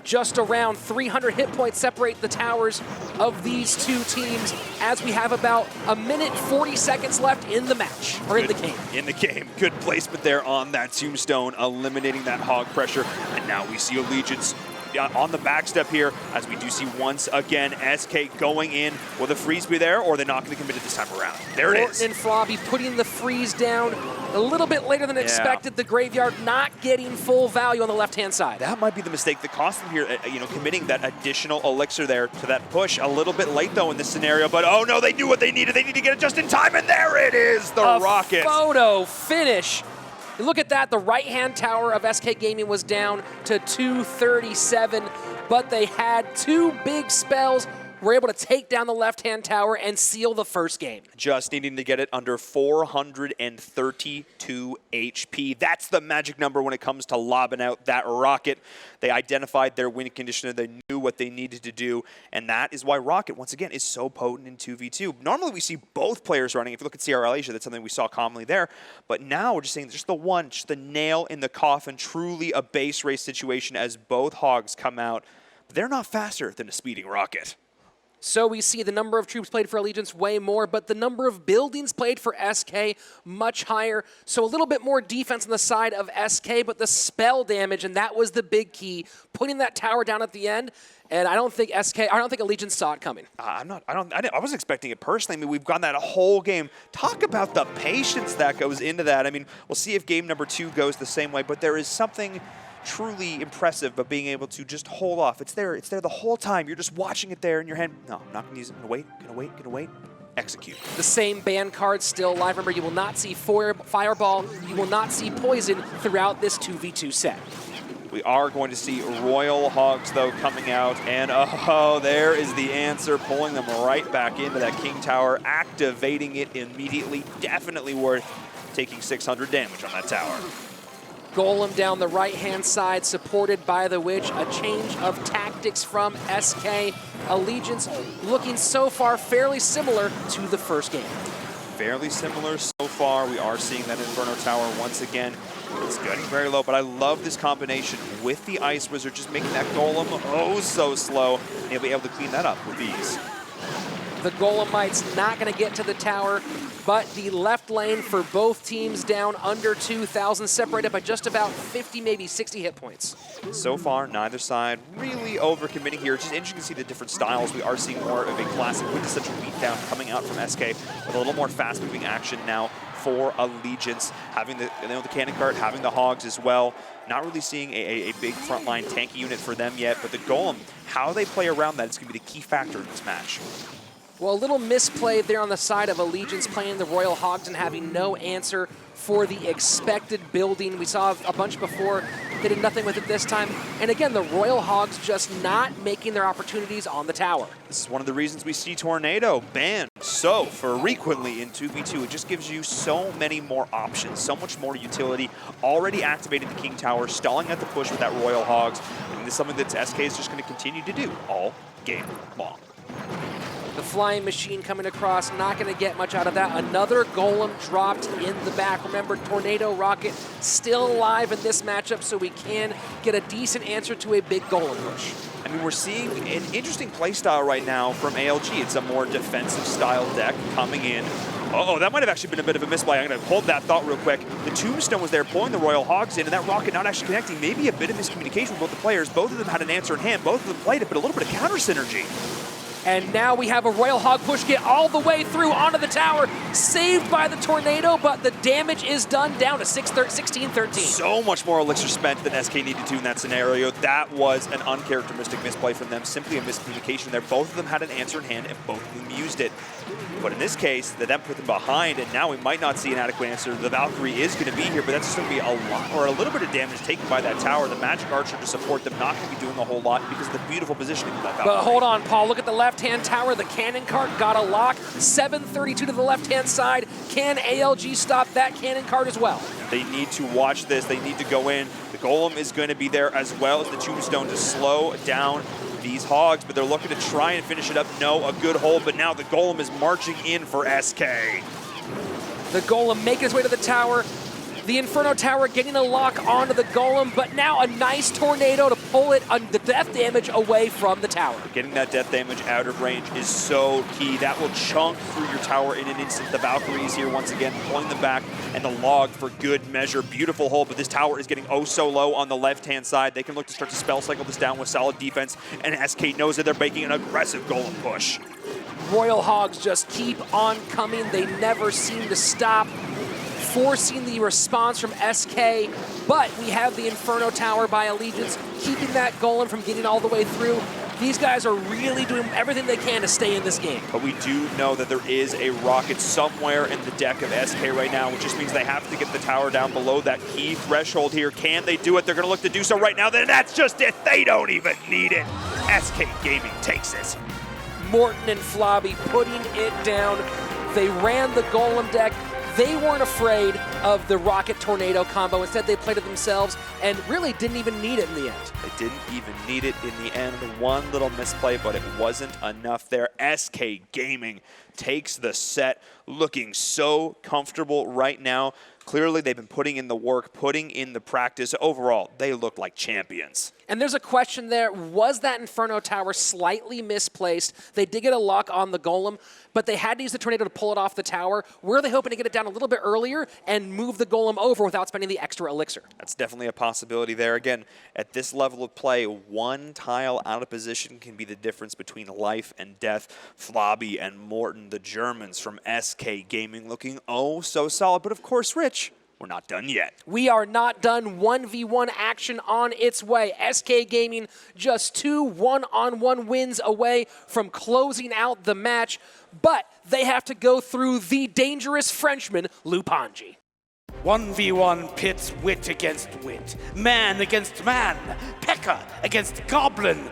Just around 300 hit points separate the towers of these two teams as we have about a minute 40 seconds left in the match, or in the game. In the game. Good placement there on that tombstone, eliminating that hog pressure. And now we see Allegiance on the backstep here, as we do see once again SK going in. Will the freeze be there, or are they not going to commit it this time around? There it is. Morton and Flobby putting the freeze down a little bit later than expected. The graveyard not getting full value on the left-hand side. That might be the mistake that cost them here, committing that additional elixir there to that push. A little bit late, though, in this scenario, but oh no, they knew what they needed. They need to get it just in time, and there it is, the rocket. Photo finish. Look at that, the right-hand tower of SK Gaming was down to 237, but they had two big spells, were able to take down the left-hand tower and seal the first game. Just needing to get it under 432 HP. That's the magic number when it comes to lobbing out that rocket. They identified their win conditioner. They knew what they needed to do, and that is why Rocket, once again, is so potent in 2v2. Normally, we see both players running. If you look at CRL Asia, that's something we saw commonly there, but now we're just saying just the one, just the nail in the coffin, truly a base race situation as both Hogs come out. But they're not faster than a speeding Rocket. So we see the number of troops played for Allegiance way more, but the number of buildings played for SK much higher. So a little bit more defense on the side of SK, but the spell damage, and that was the big key, putting that tower down at the end. And I don't think Allegiance saw it coming. I wasn't expecting it personally. I mean, we've gone that whole game. Talk about the patience that goes into that. I mean, we'll see if game number 2 goes the same way, but there is something truly impressive about being able to just hold off. It's there the whole time. You're just watching it there in your hand. No, I'm not going to use it. I'm going to wait. Execute. The same ban card still live. Remember, you will not see Fireball. You will not see Poison throughout this 2v2 set. We are going to see Royal Hogs, though, coming out. And, oh, there is the answer, pulling them right back into that King Tower, activating it immediately. Definitely worth taking 600 damage on that tower. Golem down the right-hand side, supported by the Witch. A change of tactics from SK. Allegiance looking so far fairly similar to the first game. Fairly similar so far. We are seeing that Inferno Tower once again. It's getting very low, but I love this combination with the Ice Wizard, just making that Golem oh so slow, and he'll be able to clean that up with ease. The Golemite's not going to get to the tower, but the left lane for both teams down under 2,000, separated by just about 50, maybe 60 hit points. So far, neither side really overcommitting here. It's just interesting to see the different styles. We are seeing more of a classic quintessential beatdown coming out from SK with a little more fast-moving action now for Allegiance, having the cannon cart, having the Hogs as well. Not really seeing a big frontline tanky unit for them yet, but the Golem, how they play around that is going to be the key factor in this match. Well, a little misplay there on the side of Allegiance playing the Royal Hogs and having no answer for the expected building. We saw a bunch before. They did nothing with it this time. And again, the Royal Hogs just not making their opportunities on the tower. This is one of the reasons we see Tornado banned so frequently in 2v2. It just gives you so many more options, so much more utility. Already activated the King Tower, stalling at the push with that Royal Hogs. And this is something that SK is just going to continue to do all game long. The flying machine coming across, not going to get much out of that. Another Golem dropped in the back. Remember, Tornado Rocket still alive in this matchup, so we can get a decent answer to a big Golem push. I mean, we're seeing an interesting playstyle right now from ALG. It's a more defensive style deck coming in. Uh-oh, that might have actually been a bit of a misplay. I'm going to hold that thought real quick. The Tombstone was there pulling the Royal Hogs in, and that Rocket not actually connecting. Maybe a bit of miscommunication with both the players. Both of them had an answer in hand. Both of them played it, but a little bit of counter synergy. And now we have a Royal Hog push get all the way through onto the tower, saved by the tornado, but the damage is done, down to 16-13. So much more elixir spent than SK needed to in that scenario. That was an uncharacteristic misplay from them, simply a miscommunication there. Both of them had an answer in hand, and both of them used it. But in this case, they then put them behind, and now we might not see an adequate answer. The Valkyrie is going to be here, but that's just going to be a lot, or a little bit of damage taken by that tower. The Magic Archer to support them, not going to be doing a whole lot because of the beautiful positioning of that Valkyrie. But hold on, Paul, look at the left-hand tower. The cannon cart got a lock. 732 to the left-hand side. Can ALG stop that cannon cart as well? They need to watch this. They need to go in. The Golem is going to be there as well as the Tombstone to slow down these Hogs, but they're looking to try and finish it up. No, a good hold, but now the Golem is marching in for SK. The Golem making his way to the tower. The Inferno Tower getting a lock onto the Golem, but now a nice tornado to pull it on the death damage away from the tower. Getting that death damage out of range is so key. That will chunk through your tower in an instant. The Valkyries here once again pulling them back, and the log for good measure. Beautiful hold, but this tower is getting oh so low on the left-hand side. They can look to start to spell cycle this down with solid defense, and SK knows that they're making an aggressive Golem push. Royal Hogs just keep on coming. They never seem to stop, forcing the response from SK, but we have the Inferno Tower by Allegiance, keeping that Golem from getting all the way through. These guys are really doing everything they can to stay in this game. But we do know that there is a rocket somewhere in the deck of SK right now, which just means they have to get the tower down below that key threshold here. Can they do it? They're going to look to do so right now. Then that's just it. They don't even need it. SK Gaming takes it. Morten and Flobby putting it down. They ran the Golem deck. They weren't afraid of the Rocket Tornado combo. Instead, they played it themselves and really didn't even need it in the end. They didn't even need it in the end. One little misplay, but it wasn't enough there. SK Gaming takes the set, looking so comfortable right now. Clearly, they've been putting in the work, putting in the practice. Overall, they look like champions. And there's a question there. Was that Inferno Tower slightly misplaced? They did get a lock on the Golem, but they had to use the Tornado to pull it off the tower. Were they hoping to get it down a little bit earlier and move the Golem over without spending the extra elixir? That's definitely a possibility there. Again, at this level of play, one tile out of position can be the difference between life and death. Flobby and Morten, the Germans from SK Gaming, looking oh so solid. But of course, Rich, we're not done yet. We are not done. 1v1 action on its way. SK Gaming just 2 one-on-one wins away from closing out the match, but they have to go through the dangerous Frenchman, Lupanji. 1v1 pits wit against wit, man against man, P.E.K.K.A against Goblin.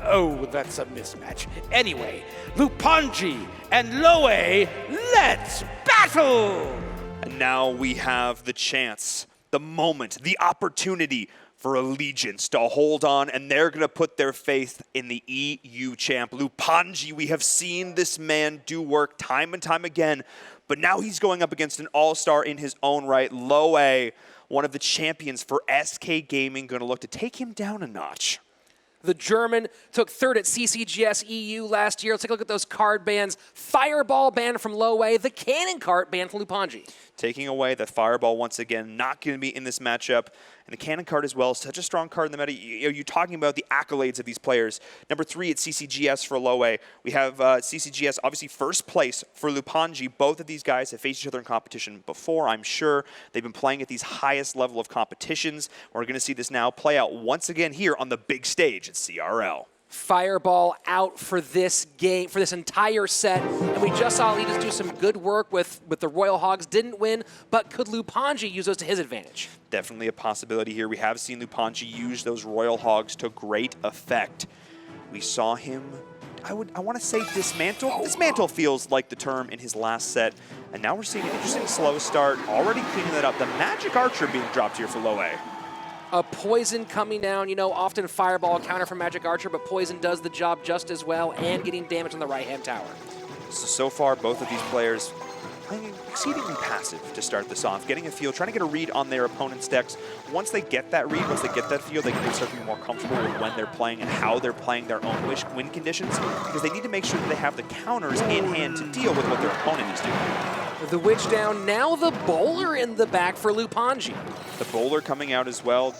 Oh, that's a mismatch. Anyway, Lupanji and Loay, let's battle! And now we have the chance, the moment, the opportunity for Allegiance to hold on, and they're going to put their faith in the EU champ. Lupanji, we have seen this man do work time and time again, but now he's going up against an all-star in his own right. Loay, one of the champions for SK Gaming, going to look to take him down a notch. The German took third at CCGS EU last year. Let's take a look at those card bans. Fireball ban from Loay, the Cannon Cart ban from Lupanji. Taking away the Fireball once again, not going to be in this matchup. And the Cannon Card as well, such a strong card in the meta. You're talking about the accolades of these players. Number 3 at CCGS for Loay. We have CCGS, obviously first place for Lupanji. Both of these guys have faced each other in competition before, I'm sure. They've been playing at these highest level of competitions. We're going to see this now play out once again here on the big stage at CRL. Fireball out for this game, for this entire set. And we just saw Allegiance do some good work with the Royal Hogs. Didn't win, but could Lupanji use those to his advantage? Definitely a possibility here. We have seen Lupanji use those Royal Hogs to great effect. We saw him, I want to say dismantle. Dismantle feels like the term in his last set. And now we're seeing an interesting slow start, already cleaning that up. The Magic Archer being dropped here for Loay. A Poison coming down, you know, often Fireball counter from Magic Archer, but Poison does the job just as well, and getting damage on the right-hand tower. So far, both of these players playing exceedingly passive to start this off, getting a feel, trying to get a read on their opponent's decks. Once they get that read, once they get that feel, they can start to be more comfortable with when they're playing and how they're playing their own win conditions, because they need to make sure that they have the counters in hand to deal with what their opponent is doing. The Witch down, now the Bowler in the back for Lupanji. The Bowler coming out as well.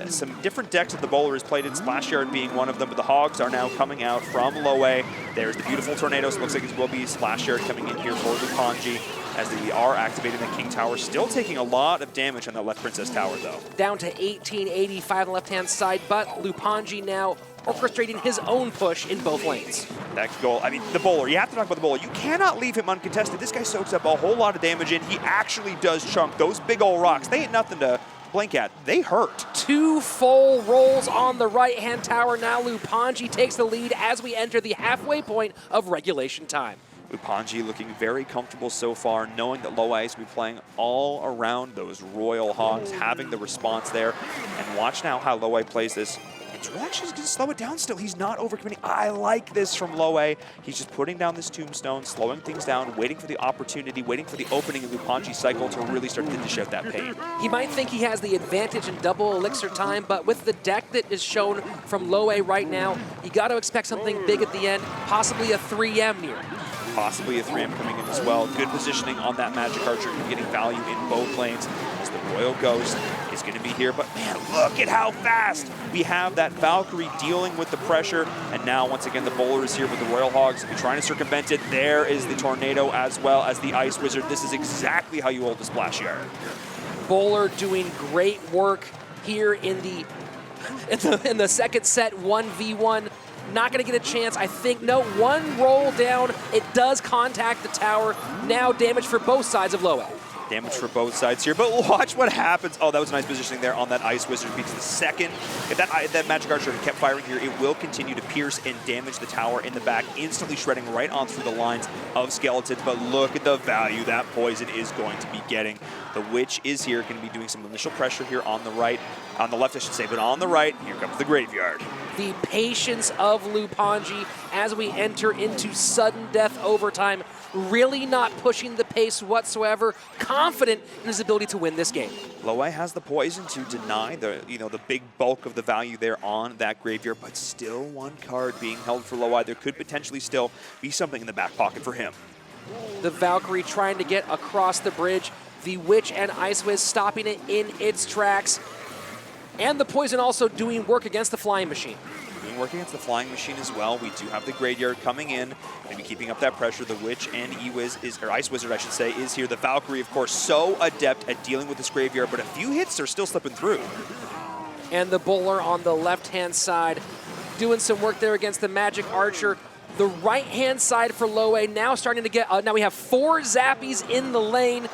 Some different decks that the Bowler has played in, Splash Yard being one of them, but the Hogs are now coming out from Loay. There's the beautiful Tornadoes. Looks like it will be Splash Yard coming in here for Lupanji as they are activating the King Tower. Still taking a lot of damage on that left Princess Tower, though. Down to 1885 on the left-hand side, but Lupanji now orchestrating his own push in both lanes. That goal, I mean, the Bowler, you have to talk about the Bowler. You cannot leave him uncontested. This guy soaks up a whole lot of damage in. He actually does chunk those big old rocks. They ain't nothing to blink at. They hurt. 2 full rolls on the right-hand tower. Now Lupanji takes the lead as we enter the halfway point of regulation time. Lupanji looking very comfortable so far, knowing that Loay is going to be playing all around those Royal Hogs, having the response there. And watch now how Loay plays this. It's actually going to slow it down still. He's not overcommitting. I like this from Loay. He's just putting down this tombstone, slowing things down, waiting for the opportunity, waiting for the opening of Lupanji's cycle to really start to dish out that pain. He might think he has the advantage in double elixir time, but with the deck that is shown from Loay right now, you got to expect something big at the end, possibly a 3M near. Possibly a 3M coming in as well. Good positioning on that Magic Archer and getting value in both lanes as the Royal Ghost is going to be here. But man, look at how fast we have that Valkyrie dealing with the pressure. And now once again, the Bowler is here with the Royal Hogs trying to circumvent it. There is the Tornado as well as the Ice Wizard. This is exactly how you hold the Splash Yard. Bowler doing great work here in the second set, 1v1. Not going to get a chance, I think. No, one roll down. It does contact the tower. Now damage for both sides of Loay. Damage for both sides here, but watch what happens. Oh, that was a nice positioning there on that Ice Wizard. Beats the second. If that Magic Archer kept firing here, it will continue to pierce and damage the tower in the back, instantly shredding right on through the lines of Skeletons. But look at the value that Poison is going to be getting. The Witch is here, going to be doing some initial pressure here on the right, on the left I should say, but on the right, here comes the Graveyard. The patience of Lupanji as we enter into sudden death overtime, really not pushing the pace whatsoever, confident in his ability to win this game. Loay has the Poison to deny the big bulk of the value there on that Graveyard, but still one card being held for Loay. There could potentially still be something in the back pocket for him. The Valkyrie trying to get across the bridge. The Witch and Ice Wiz stopping it in its tracks. And the Poison also doing work against the Flying Machine. Doing work against the Flying Machine as well. We do have the Graveyard coming in, maybe keeping up that pressure. The Witch and Ice Wizard, I should say, is here. The Valkyrie, of course, so adept at dealing with this Graveyard, but a few hits are still slipping through. And the Bowler on the left-hand side doing some work there against the Magic Archer. The right-hand side for Loay now starting to get, now we have 4 Zappies in the lane.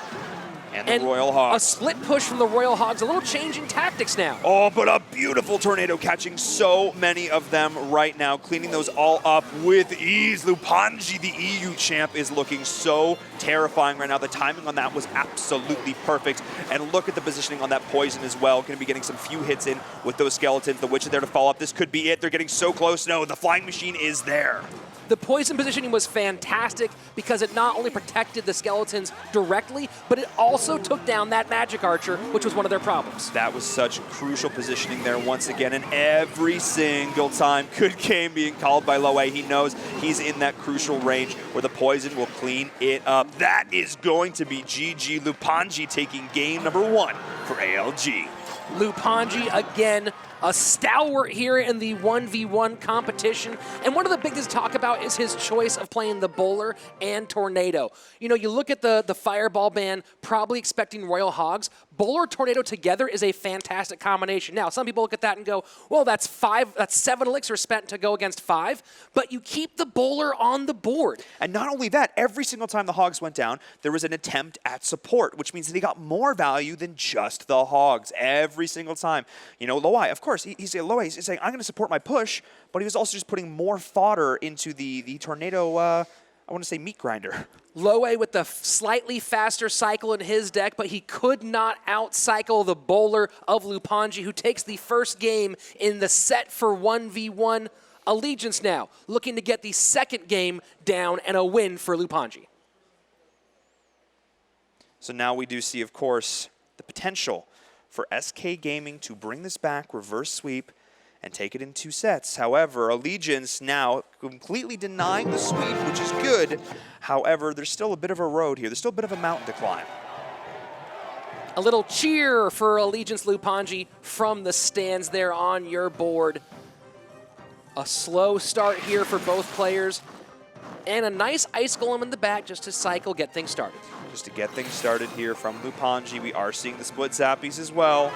And the Royal Hogs. A split push from the Royal Hogs, a little change in tactics now. Oh, but a beautiful Tornado catching so many of them right now, cleaning those all up with ease. Lupanji, the EU champ, is looking so terrifying right now. The timing on that was absolutely perfect. And look at the positioning on that Poison as well. Going to be getting some few hits in with those Skeletons. The Witch is there to follow up. This could be it. They're getting so close. No, the Flying Machine is there. The Poison positioning was fantastic because it not only protected the Skeletons directly, but it also took down that Magic Archer, which was one of their problems. That was such crucial positioning there once again, and every single time, good game being called by Loay. He knows he's in that crucial range where the Poison will clean it up. That is going to be GG. Lupanji taking game number 1 for ALG. Lupanji again, a stalwart here in the 1v1 competition. And one of the biggest to talk about is his choice of playing the Bowler and Tornado. You know, you look at the Fireball ban, probably expecting Royal Hogs. Bowler Tornado together is a fantastic combination. Now, some people look at that and go, well, that's 7 elixir spent to go against 5, but you keep the Bowler on the board. And not only that, every single time the Hogs went down, there was an attempt at support, which means that he got more value than just the Hogs every single time. You know, Loay, of course, he's saying, I'm going to support my push, but he was also just putting more fodder into the Tornado, I want to say meat grinder. Loay with the slightly faster cycle in his deck, but he could not out-cycle the Bowler of Lupanji, who takes the first game in the set for 1v1. Allegiance now looking to get the second game down and a win for Lupanji. So now we do see, of course, the potential for SK Gaming to bring this back, reverse sweep, and take it in 2 sets. However, Allegiance now completely denying the sweep, which is good. However, there's still a bit of a road here. There's still a bit of a mountain to climb. A little cheer for Allegiance Lupanji from the stands there on your board. A slow start here for both players. And a nice Ice Golem in the back just to cycle, get things started. Just to get things started here from Lupanji. We are seeing the split zappies as well.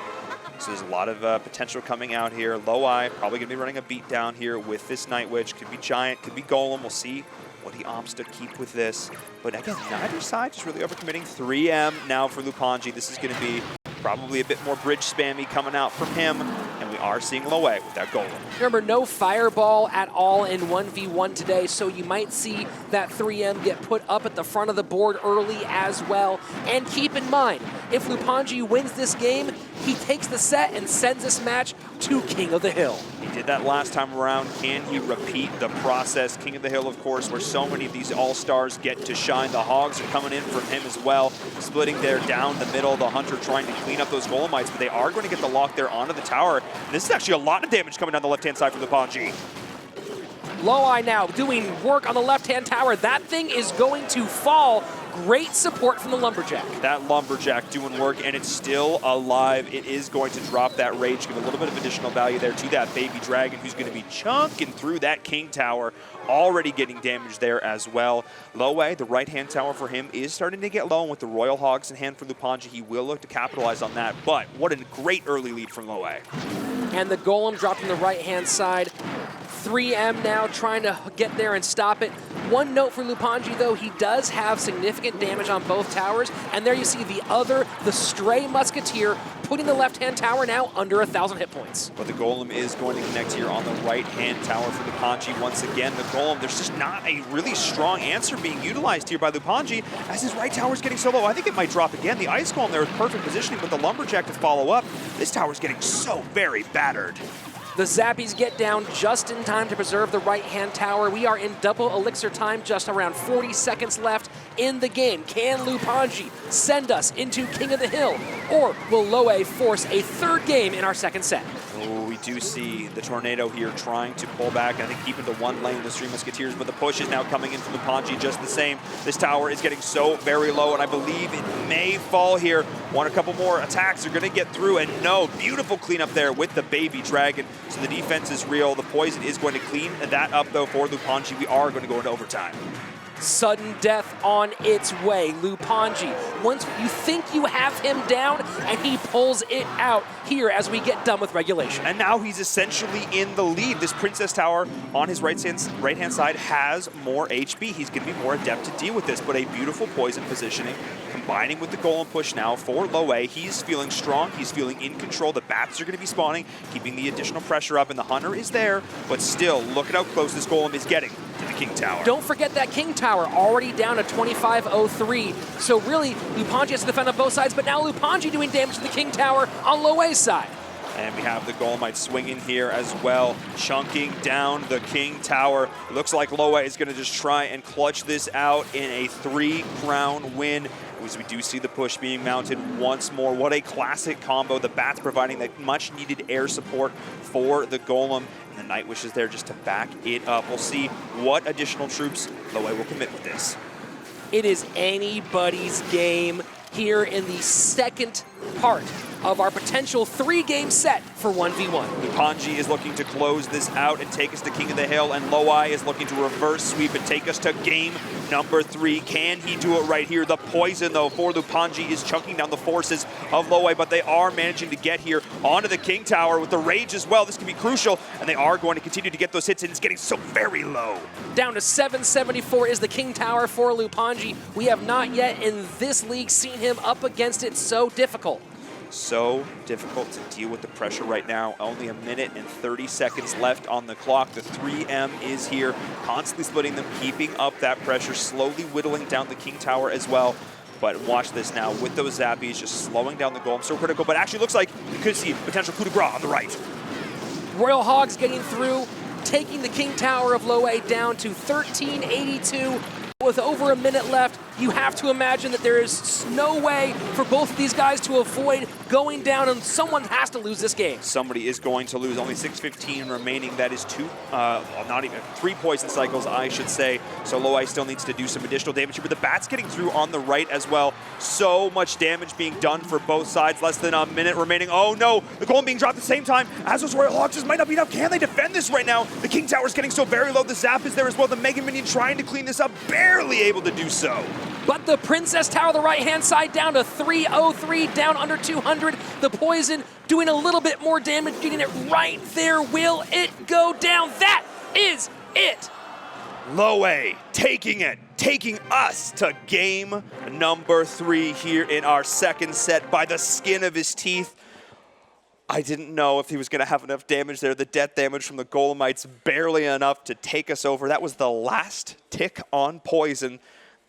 So there's a lot of potential coming out here. Loay probably going to be running a beat down here with this Night Witch. Could be Giant, could be Golem. We'll see what he opts to keep with this. But again, neither side just really overcommitting. 3M now for Lupanji. This is going to be probably a bit more bridge spammy coming out from him. And we are seeing Loay with that Golem. Remember, no Fireball at all in 1v1 today, so you might see that 3M get put up at the front of the board early as well. And keep in mind, if Lupanji wins this game, he takes the set and sends this match to King of the Hill. He did that last time around. Can he repeat the process? King of the Hill, of course, where so many of these all-stars get to shine. The Hogs are coming in from him as well, splitting there down the middle. The Hunter trying to clean up those Golemites, but they are going to get the lock there onto the tower. And this is actually a lot of damage coming down the left-hand side from Lupanji. Loay now doing work on the left-hand tower. That thing is going to fall. Great support from the Lumberjack. That Lumberjack doing work, and it's still alive. It is going to drop that Rage, give a little bit of additional value there to that Baby Dragon, who's going to be chunking through that King Tower, already getting damage there as well. Loay, the right-hand tower for him, is starting to get low, and with the Royal Hogs in hand for Lupanji, he will look to capitalize on that. But what a great early lead from Loay. And the Golem dropped on the right-hand side. 3M now trying to get there and stop it. One note for Lupanji, though, he does have significant damage on both towers. And there you see the Stray Musketeer, putting the left-hand tower now under 1,000 hit points. But the Golem is going to connect here on the right-hand tower for Lupanji. Once again, the Golem, there's just not a really strong answer being utilized here by Lupanji as his right tower is getting so low. I think it might drop again. The Ice Golem there with perfect positioning, but the Lumberjack to follow up. This tower is getting so very battered. The Zappies get down just in time to preserve the right-hand tower. We are in double elixir time, just around 40 seconds left in the game. Can Lupanji send us into King of the Hill, or will Loay force a third game in our second set? Oh, we do see the Tornado here trying to pull back. I think keep into one lane, the Three Musketeers, but the push is now coming in from Lupanji just the same. This tower is getting so very low, and I believe it may fall here. Want a couple more attacks are going to get through, and no, beautiful cleanup there with the Baby Dragon. So the defense is real. The poison is going to clean that up, though, for Lupanji. We are going to go into overtime. Sudden death on its way. Lupanji, once you think you have him down, and he pulls it out here as we get done with regulation. And now he's essentially in the lead. This Princess Tower on his right-hand side has more HP. He's going to be more adept to deal with this, but a beautiful poison positioning combining with the Golem push now for Loay. He's feeling strong. He's feeling in control. The bats are going to be spawning, keeping the additional pressure up, and the Hunter is there, but still, look at how close this Golem is getting to the King Tower. Don't forget that King Tower already down to 2503. So really, Lupanji has to defend on both sides, but now Lupanji doing damage to the King Tower on Loay's side. And we have the Golemites swinging here as well, chunking down the King Tower. It looks like Loay is going to just try and clutch this out in a 3-crown win. As we do see the push being mounted once more. What a classic combo. The bats providing that much needed air support for the Golem. And the Night Wish is there just to back it up. We'll see what additional troops Loay will commit with this. It is anybody's game here in the second part of our potential 3-game set for 1v1. Lupanji is looking to close this out and take us to King of the Hill, and Loay is looking to reverse sweep and take us to game number 3. Can he do it right here? The poison, though, for Lupanji is chunking down the forces of Loay, but they are managing to get here onto the King Tower with the Rage as well. This can be crucial, and they are going to continue to get those hits, and it's getting so very low. Down to 774 is the King Tower for Lupanji. We have not yet in this league seen him up against it so difficult. So difficult to deal with the pressure right now. Only a minute and 30 seconds left on the clock. The 3M is here, constantly splitting them, keeping up that pressure, slowly whittling down the King Tower as well. But watch this now with those Zappies just slowing down the Golem. So critical, but actually looks like you could see potential coup de grace on the right. Royal Hogs getting through, taking the King Tower of Loay down to 1382. With over a minute left, you have to imagine that there is no way for both of these guys to avoid going down, and someone has to lose this game. Somebody is going to lose. Only 6:15 remaining. That is not even 3 poison cycles, I should say. So Loay still needs to do some additional damage here, but the bat's getting through on the right as well. So much damage being done for both sides. Less than a minute remaining. Oh no, the golem being dropped at the same time as those Royal Hogs. Just might not be enough. Can they defend this right now? The King Tower is getting so very low. The Zap is there as well. The Mega Minion trying to clean this up, barely able to do so. But the Princess Tower, the right-hand side, down to 303, down under 200. The poison doing a little bit more damage, getting it right there. Will it go down? That is it. Loay taking it, taking us to game number 3 here in our second set by the skin of his teeth. I didn't know if he was going to have enough damage there. The death damage from the Golemites, barely enough to take us over. That was the last tick on poison.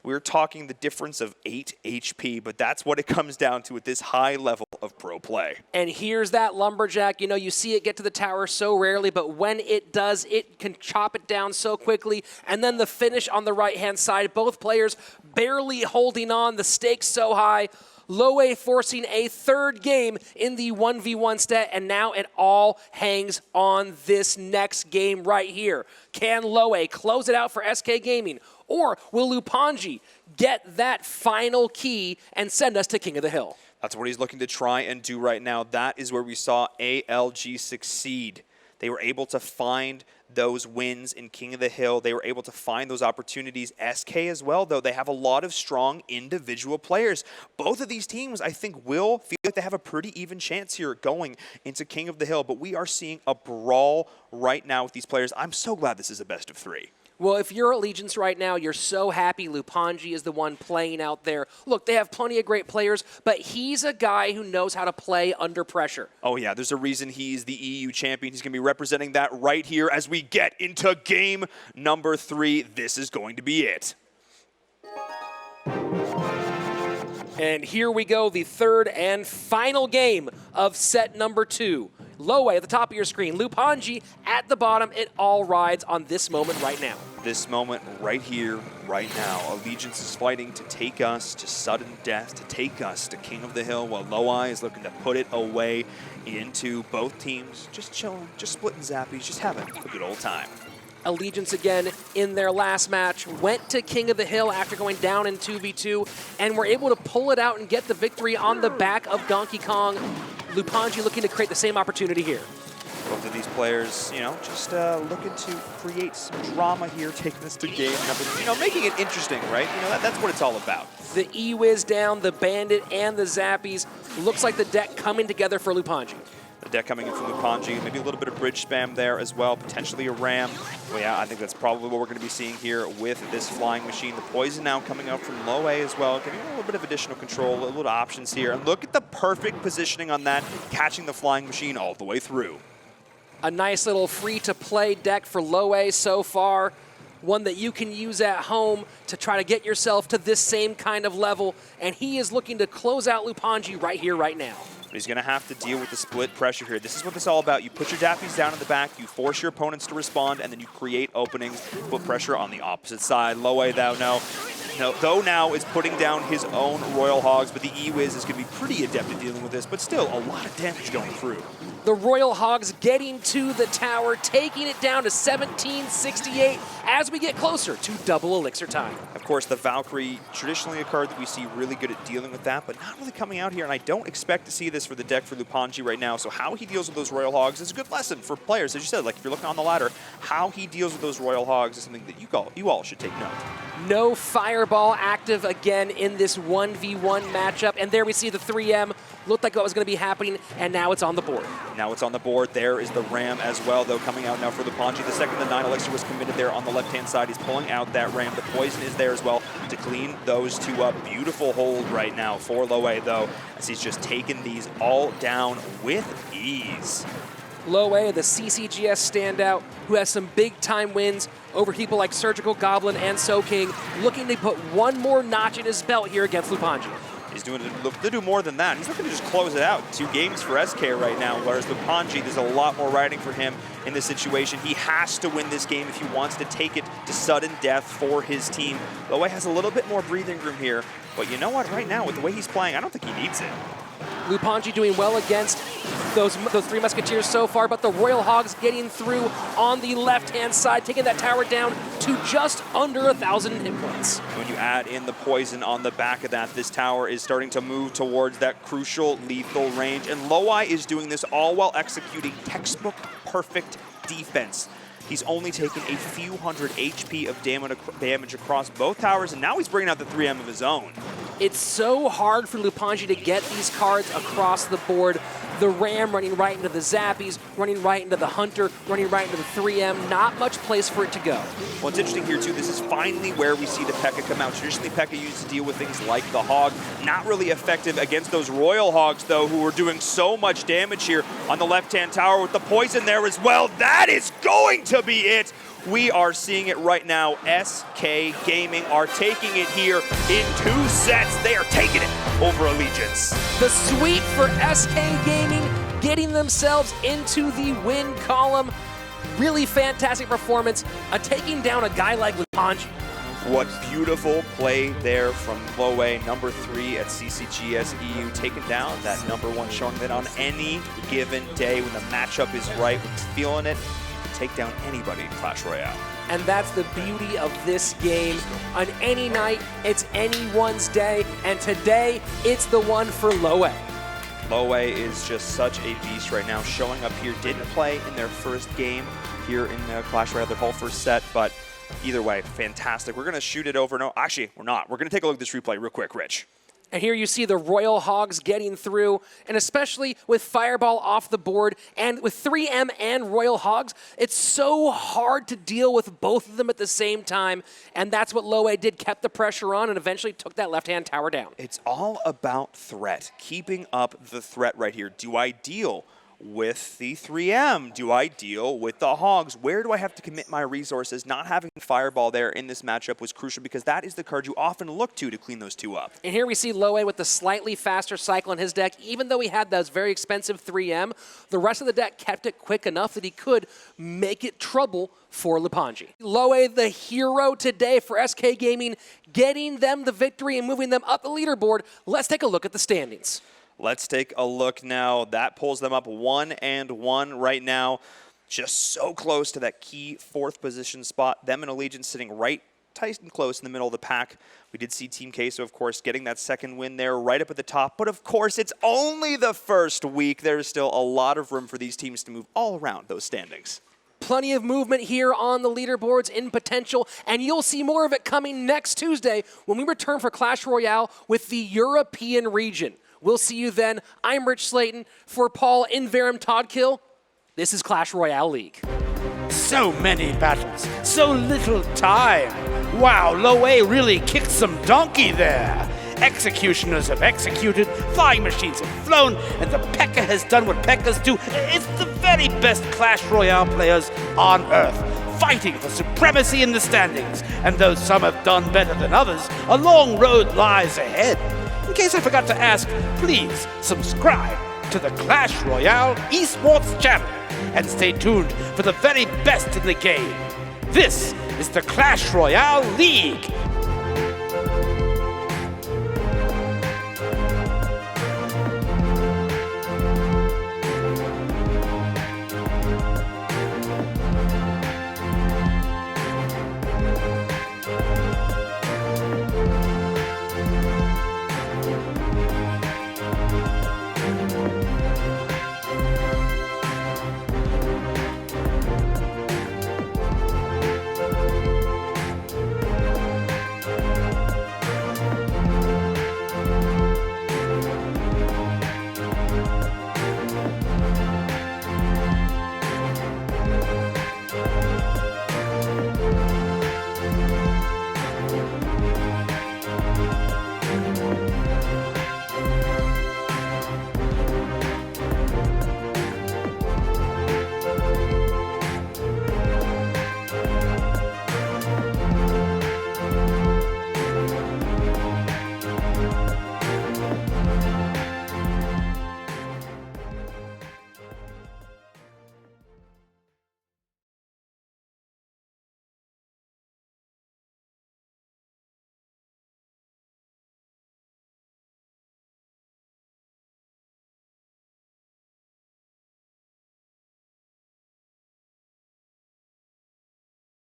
We're talking the difference of 8 HP, but that's what it comes down to at this high level of pro play. And here's that Lumberjack. You know, you see it get to the tower so rarely, but when it does, it can chop it down so quickly. And then the finish on the right-hand side, both players barely holding on, the stakes so high. Loay forcing a third game in the 1v1 stat, and now it all hangs on this next game right here. Can Loay close it out for SK Gaming, or will Lupanji get that final key and send us to King of the Hill? That's what he's looking to try and do right now. That is where we saw ALG succeed. They were able to find those wins in King of the Hill. They were able to find those opportunities. SK as well, though, they have a lot of strong individual players. Both of these teams, I think, will feel like they have a pretty even chance here going into King of the Hill, but we are seeing a brawl right now with these players. I'm so glad this is a best of 3. Well, if you're Allegiance right now, you're so happy Lupanji is the one playing out there. Look, they have plenty of great players, but he's a guy who knows how to play under pressure. Oh yeah, there's a reason he's the EU champion. He's going to be representing that right here as we get into game number 3. This is going to be it. And here we go, the third and final game of set number 2. Loay at the top of your screen, Lupanji at the bottom. It all rides on this moment right now. This moment right here, right now. Allegiance is fighting to take us to sudden death, to take us to King of the Hill, while Loay is looking to put it away into both teams. Just chilling, just splitting zappies, just having a good old time. Allegiance again in their last match went to King of the Hill after going down in 2v2 and were able to pull it out and get the victory on the back of Donkey Kong. Lupanji looking to create the same opportunity here. Both of these players, you know, just looking to create some drama here, taking this to game number 3, you know, making it interesting, right? You know, that's what it's all about. The E-Wiz down, the Bandit, and the Zappies. Looks like the deck coming together for Lupanji. The deck coming in from Lupanji, maybe a little bit of bridge spam there as well, potentially a ram. Well, yeah, I think that's probably what we're going to be seeing here with this flying machine. The poison now coming out from Loay as well, giving a little bit of additional control, a little bit of options here. And look at the perfect positioning on that, catching the flying machine all the way through. A nice little free-to-play deck for Loay so far. One that you can use at home to try to get yourself to this same kind of level. And he is looking to close out Lupanji right here, right now. He's going to have to deal with the split pressure here. This is what it's all about. You put your dappies down in the back, you force your opponents to respond, and then you create openings, put pressure on the opposite side. Loay, though now is putting down his own Royal Hogs, but the E-Wiz is going to be pretty adept at dealing with this, but still a lot of damage going through. The Royal Hogs getting to the tower, taking it down to 1768 as we get closer to double elixir time. Of course, the Valkyrie, traditionally a card that we see really good at dealing with that, but not really coming out here, and I don't expect to see this for the deck for Lupanji right now, so how he deals with those Royal Hogs is a good lesson for players. As you said, like if you're looking on the ladder, how he deals with those Royal Hogs is something that you all should take note. No Fireball active again in this 1v1 matchup, and there we see the 3M. Looked like what was going to be happening, and now it's on the board. Now it's on the board. There is the Ram as well, though, coming out now for Lupanji. The second the 9 Elixir was committed there on the left-hand side, he's pulling out that Ram. The poison is there as well to clean those two up. Beautiful hold right now for Loay, though, as he's just taken these all down with ease. Loay, the CCGS standout, who has some big-time wins over people like Surgical Goblin and Soking, looking to put one more notch in his belt here against Lupanji. He's doing to do more than that. He's looking to just close it out. 2 games for SK right now, whereas Lupanji, there's a lot more riding for him. in this situation. He has to win this game if he wants to take it to sudden death for his team. Loay has a little bit more breathing room here, but you know what? Right now, with the way he's playing, I don't think he needs it. Lupanji doing well against those three Musketeers so far, but the Royal Hogs getting through on the left-hand side, taking that tower down to just under 1,000 hit points. When you add in the poison on the back of that, this tower is starting to move towards that crucial lethal range, and Loay is doing this all while executing textbook perfect defense. He's only taken a few hundred HP of damage across both towers, and now he's bringing out the 3M of his own. It's so hard for Lupanji to get these cards across the board. The Ram running right into the Zappies, running right into the Hunter, running right into the 3M. Not much place for it to go. Well, it's interesting here, too. This is finally where we see the P.E.K.K.A come out. Traditionally, P.E.K.K.A used to deal with things like the Hog. Not really effective against those Royal Hogs, though, who are doing so much damage here on the left-hand tower with the poison there as well. That is going to be it. We are seeing it right now. SK Gaming are taking it here in 2 sets. They are taking it over Allegiance. The sweep for SK Gaming, getting themselves into the win column. Really fantastic performance, taking down a guy like Lupanji. What beautiful play there from Loay, number 3 at CCGS EU, taking down that number 1, showing that on any given day when the matchup is right, when he's feeling it, take down anybody in Clash Royale. And that's the beauty of this game. On any night, it's anyone's day, and today, it's the one for Loay. Loay is just such a beast right now, showing up here. Didn't play in their first game here in Clash Royale, their whole first set, but either way, fantastic. We're going to shoot it over. No, actually, we're not. We're going to take a look at this replay real quick, Rich. And here you see the Royal Hogs getting through, and especially with Fireball off the board, and with 3M and Royal Hogs, it's so hard to deal with both of them at the same time, and that's what Loay did, kept the pressure on, and eventually took that left-hand tower down. It's all about threat, keeping up the threat right here. Do I deal with the 3M? Do I deal with the Hogs? Where do I have to commit my resources? Not having Fireball there in this matchup was crucial because that is the card you often look to clean those two up. And here we see Loay with the slightly faster cycle in his deck. Even though he had those very expensive 3M, the rest of the deck kept it quick enough that he could make it trouble for Lupanji. Loay, the hero today for SK Gaming, getting them the victory and moving them up the leaderboard. Let's take a look at the standings. Let's take a look now. That pulls them up 1-1 right now. Just so close to that key 4th position spot. Them and Allegiance sitting right tight and close in the middle of the pack. We did see Team Queso, of course, getting that 2nd win there right up at the top. But of course, it's only the first week. There's still a lot of room for these teams to move all around those standings. Plenty of movement here on the leaderboards in potential, and you'll see more of it coming next Tuesday when we return for Clash Royale with the European region. We'll see you then. I'm Rich Slayton. For Paul, Inverum, Todd Kill, this is Clash Royale League. So many battles, so little time. Wow, Loay really kicked some donkey there. Executioners have executed, flying machines have flown, and the P.E.K.K.A has done what P.E.K.K.As do. It's the very best Clash Royale players on Earth, fighting for supremacy in the standings. And though some have done better than others, a long road lies ahead. In case I forgot to ask, please subscribe to the Clash Royale Esports channel and stay tuned for the very best in the game. This is the Clash Royale League